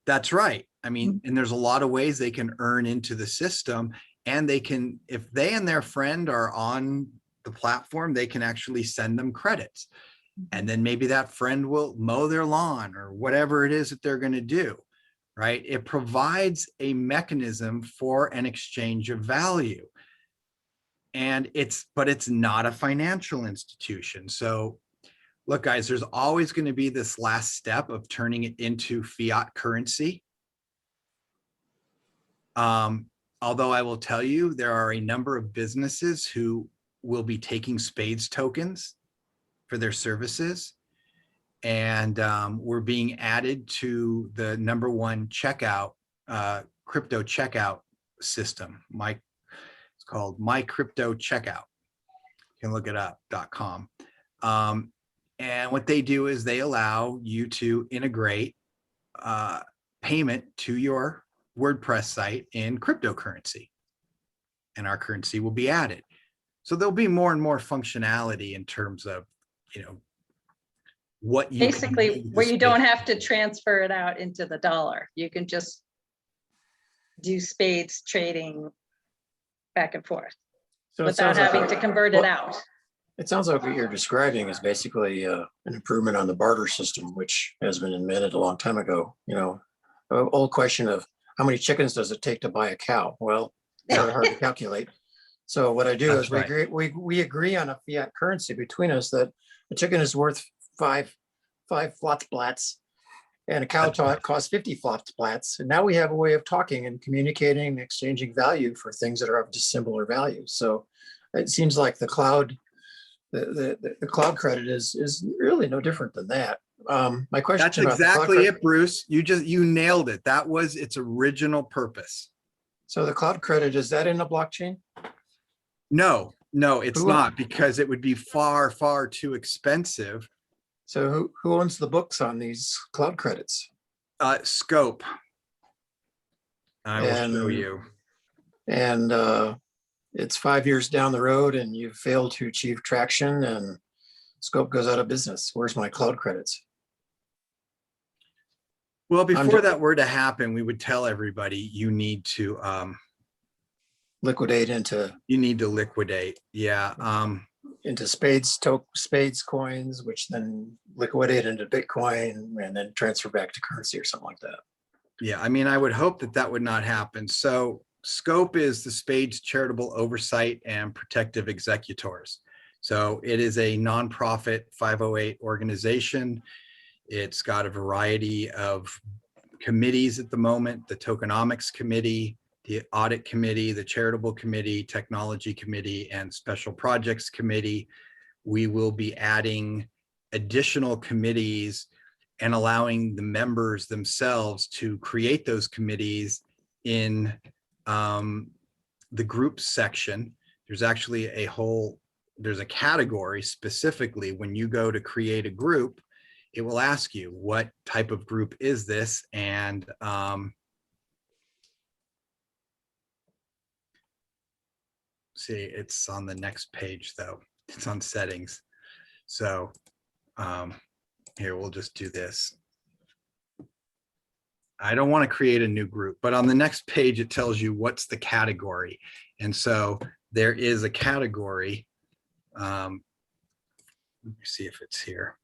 That's right. I mean, and there's a lot of ways they can earn into the system, and they can, if they and their friend are on the platform, they can actually send them credits. And then maybe that friend will mow their lawn or whatever it is that they're going to do, right? It provides a mechanism for an exchange of value. And but it's not a financial institution. So look, guys, there's always going to be this last step of turning it into fiat currency. Although I will tell you, there are a number of businesses who will be taking SPADES tokens for their services. And we're being added to the #1 checkout, crypto checkout system. It's called My Crypto Checkout. You can look it up, .com. And what they do is they allow you to integrate payment to your WordPress site in cryptocurrency, and our currency will be added. So there'll be more and more functionality in terms of, what you Basically, where you don't have to transfer it out into the dollar. You can just do SPADES trading back and forth So it without sounds like having to convert it out. it sounds like what you're describing is basically an improvement on the barter system, which has been invented a long time ago. An old question of how many chickens does it take to buy a cow? Well, it's sort of hard to calculate. So what I do That's is right. we agree on a fiat currency between us that a chicken is worth five Flotzblats and a cow costs 50 Flotzblats. And now we have a way of talking and communicating and exchanging value for things that are of dissimilar value. So it seems like the cloud, the cloud credit is really no different than that. My question That's about the cloud exactly credit- it, Bruce. You nailed it. That was its original purpose. So the cloud credit, is that in the blockchain? No, it's Who- not, because it would be far, far too expensive. So who owns the books on these cloud credits? Scope. I will show And- you. And it's 5 years down the road and you fail to achieve traction and Scope goes out of business. Where's my cloud credits? Well, before d- that were to happen, we would tell everybody you need to Liquidate into liquidate. Yeah. spades coins, which then liquidate into Bitcoin and then transfer back to currency or something like that. Yeah. I mean, I would hope that would not happen. So Scope is the SPADES Charitable Oversight and Protective Executors. So it is a nonprofit 508 organization. It's got a variety of committees at the moment: the Tokenomics Committee, the Audit Committee, the Charitable Committee, Technology Committee, and Special Projects Committee. We will be adding additional committees and allowing the members themselves to create those committees in the groups section. There's actually there's a category specifically when you go to create a group. It will ask you, what type of group is this? And see, it's on the next page though. It's on settings. So here, we'll just do this. I don't want to create a new group, but on the next page, it tells you what's the category. And so there is a category. Let me see if it's here.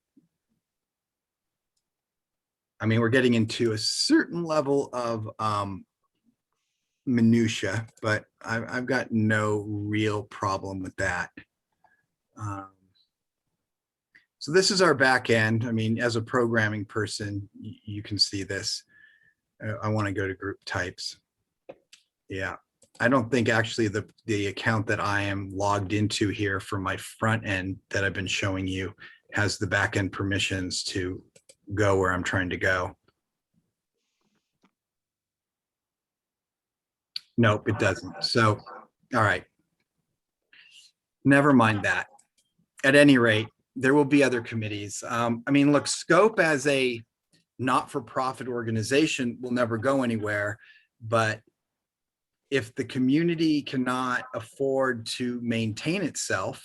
I mean, we're getting into a certain level of minutia, but I've got no real problem with that. So this is our back end. I mean, as a programming person, you can see this. I want to go to group types. Yeah, I don't think actually the account that I am logged into here for my front end that I've been showing you has the back end permissions to go where I'm trying to go. Nope, it doesn't. So, all right. Never mind that. At any rate, there will be other committees. I mean, look, Scope as a not-for-profit organization will never go anywhere, but if the community cannot afford to maintain itself,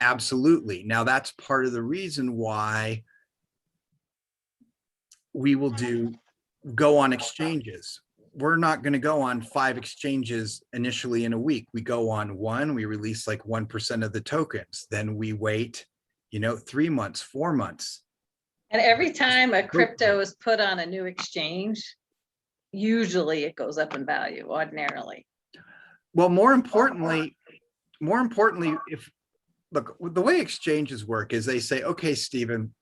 absolutely. Now, that's part of the reason why we will go on exchanges. We're not going to go on 5 exchanges initially in a week. We go on one, we release like 1% of the tokens. Then we wait you know, 3 months, 4 months. And every time a crypto is put on a new exchange, usually it goes up in value ordinarily. Well, more importantly, if look, the way exchanges work is they say, okay, Stephen,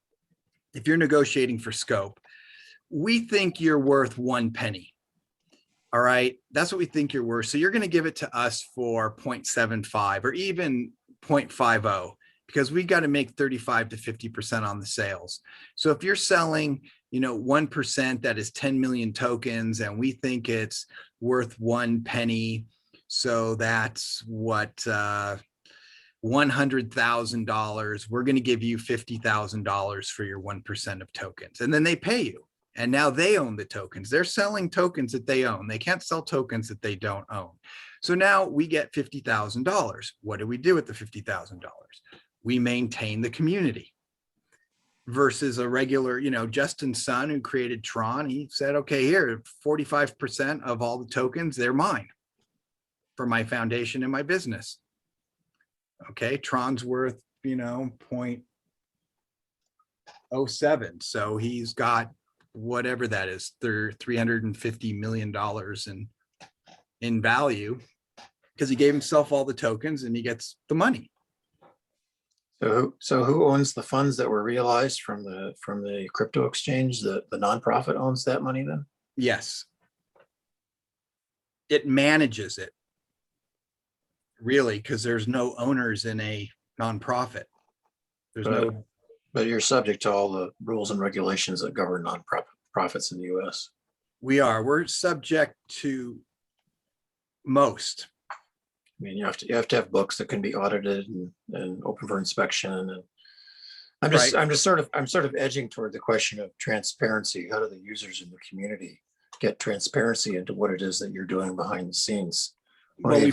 if you're negotiating for scope, we think you're worth 1 penny. All right, that's what we think you're worth. So you're going to give it to us for 0.75 or even 0.50 because we got to make 35 to 50% on the sales. So if you're selling, you know, 1%, that is 10 million tokens, and we think it's worth 1 penny. So that's what, $100,000. We're going to give you $50,000 for your 1% of tokens. And then they pay you. And now they own the tokens. They're selling tokens that they own. They can't sell tokens that they don't own. So now we get $50,000. What do we do with the $50,000? We maintain the community. Versus a regular, you know, Justin's son who created Tron, he said, okay, here, 45% of all the tokens, they're mine for my foundation and my business. Okay, Tron's worth, you know, 0.07. So he's got whatever that is, $350 million in value because he gave himself all the tokens and he gets the money. So who owns the funds that were realized from the crypto exchange? The nonprofit owns that money then? Yes. It manages it. Really, because there's no owners in a nonprofit. There's no. But you're subject to all the rules and regulations that govern nonprofits in the US. We're subject to most. I mean, you have to have books that can be audited and open for inspection. And I'm sort of edging toward the question of transparency. How do the users in the community get transparency into what it is that you're doing behind the scenes? One of the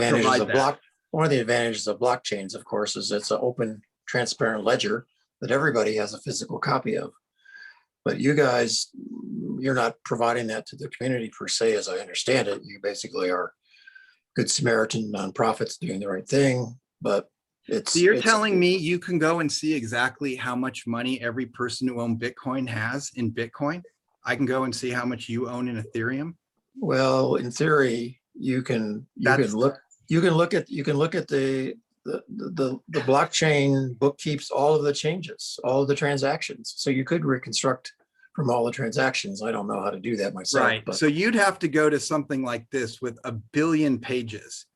advantages of blockchains, of course, is it's an open, transparent ledger that everybody has a physical copy of. But you guys, you're not providing that to the community per se, as I understand it. You basically are Good Samaritan nonprofits doing the right thing, but So you're telling me you can go and see exactly how much money every person who owns Bitcoin has in Bitcoin? I can go and see how much you own in Ethereum? Well, in theory, you can look at the blockchain book keeps all of the changes, all of the transactions. So you could reconstruct from all the transactions. I don't know how to do that myself. Right. But so you'd have to go to something like this with 1 billion pages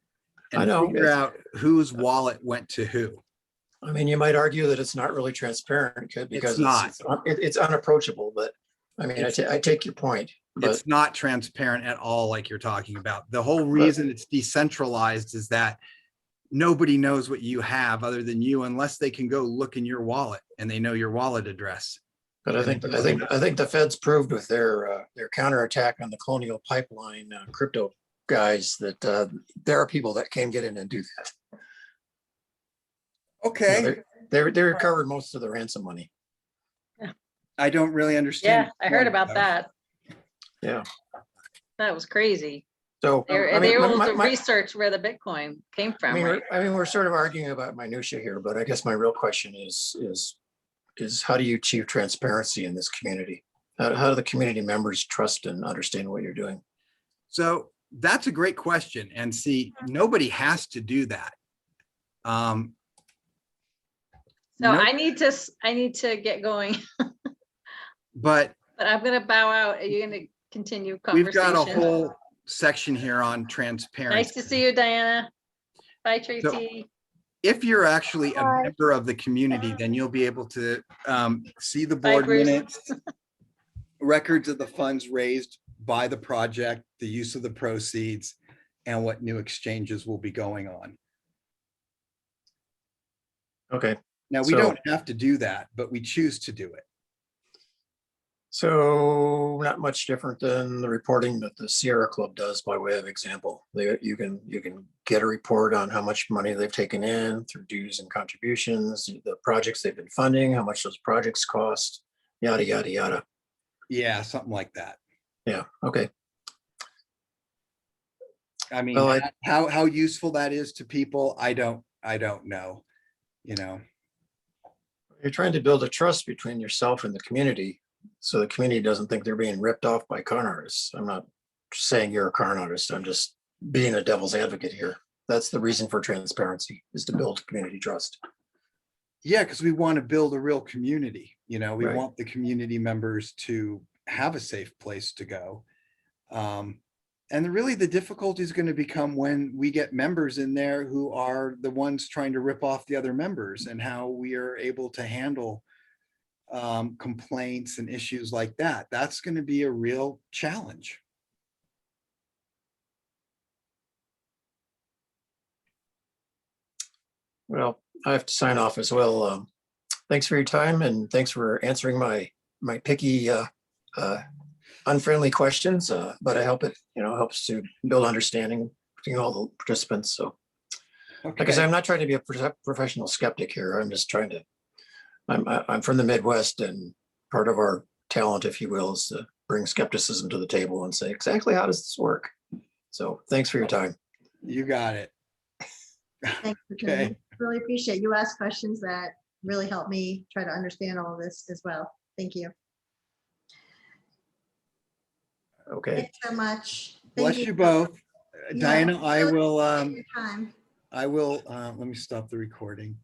and I know, figure out whose wallet went to who. I mean, you might argue that it's not really transparent because it's unapproachable, but I mean, I take your point. But It's not transparent at all, like you're talking about. The whole reason it's decentralized is that nobody knows what you have other than you, unless they can go look in your wallet and they know your wallet address. But I think the Feds proved with their counterattack on the Colonial Pipeline crypto guys that there are people that can get in and do that. Okay. You know, they recovered most of the ransom money. I don't really understand. Yeah, I heard about that. Yeah. That was crazy. So They were able to research where the Bitcoin came from. Right? I mean, we're sort of arguing about minutia here, but I guess my real question is how do you achieve transparency in this community? How do the community members trust and understand what you're doing? So that's a great question. And see, nobody has to do that. So Nope. I need to get going, But but I'm going to bow out. Are you going to continue we've conversation? got a whole section here on transparency. Nice to see you, Diana. Bye, Tracy. If you're actually a Bye. member of the community, then you'll be able to see the Bye, board Bruce. minutes, records of the funds raised by the project, the use of the proceeds, and what new exchanges will be going on. Okay. Now, we So- don't have to do that, but we choose to do it. So not much different than the reporting that the Sierra Club does by way of example. You can get a report on how much money they've taken in through dues and contributions, the projects they've been funding, how much those projects cost, yada, yada, yada. Yeah, something like that. Yeah, okay. I mean, Well, how useful that is to people, I don't know, you know. You're trying to build a trust between yourself and the community, so the community doesn't think they're being ripped off by con artists. I'm not saying you're a con artist. I'm just being a devil's advocate here. That's the reason for transparency, is to build community trust. Yeah, because we want to build a real community. You know, we Right. want the community members to have a safe place to go. And really the difficulty is going to become when we get members in there who are the ones trying to rip off the other members, and how we are able to handle complaints and issues like that. That's going to be a real challenge. Well, I have to sign off as well. Thanks for your time, and thanks for answering my picky, unfriendly questions. But I hope it, helps to build understanding between all the participants. So, like I said, Okay. I'm not trying to be a professional skeptic here. I'm just trying to. I'm from the Midwest, and part of our talent, if you will, is to bring skepticism to the table and say exactly how does this work. So, thanks for your time. You got it. Thanks for Okay. coming. Really appreciate you ask questions that really help me try to understand all of this as well. Thank you. Okay. Thanks so much. Thank Bless you both. Yeah, Diana, I really will, appreciate your time. let me stop the recording.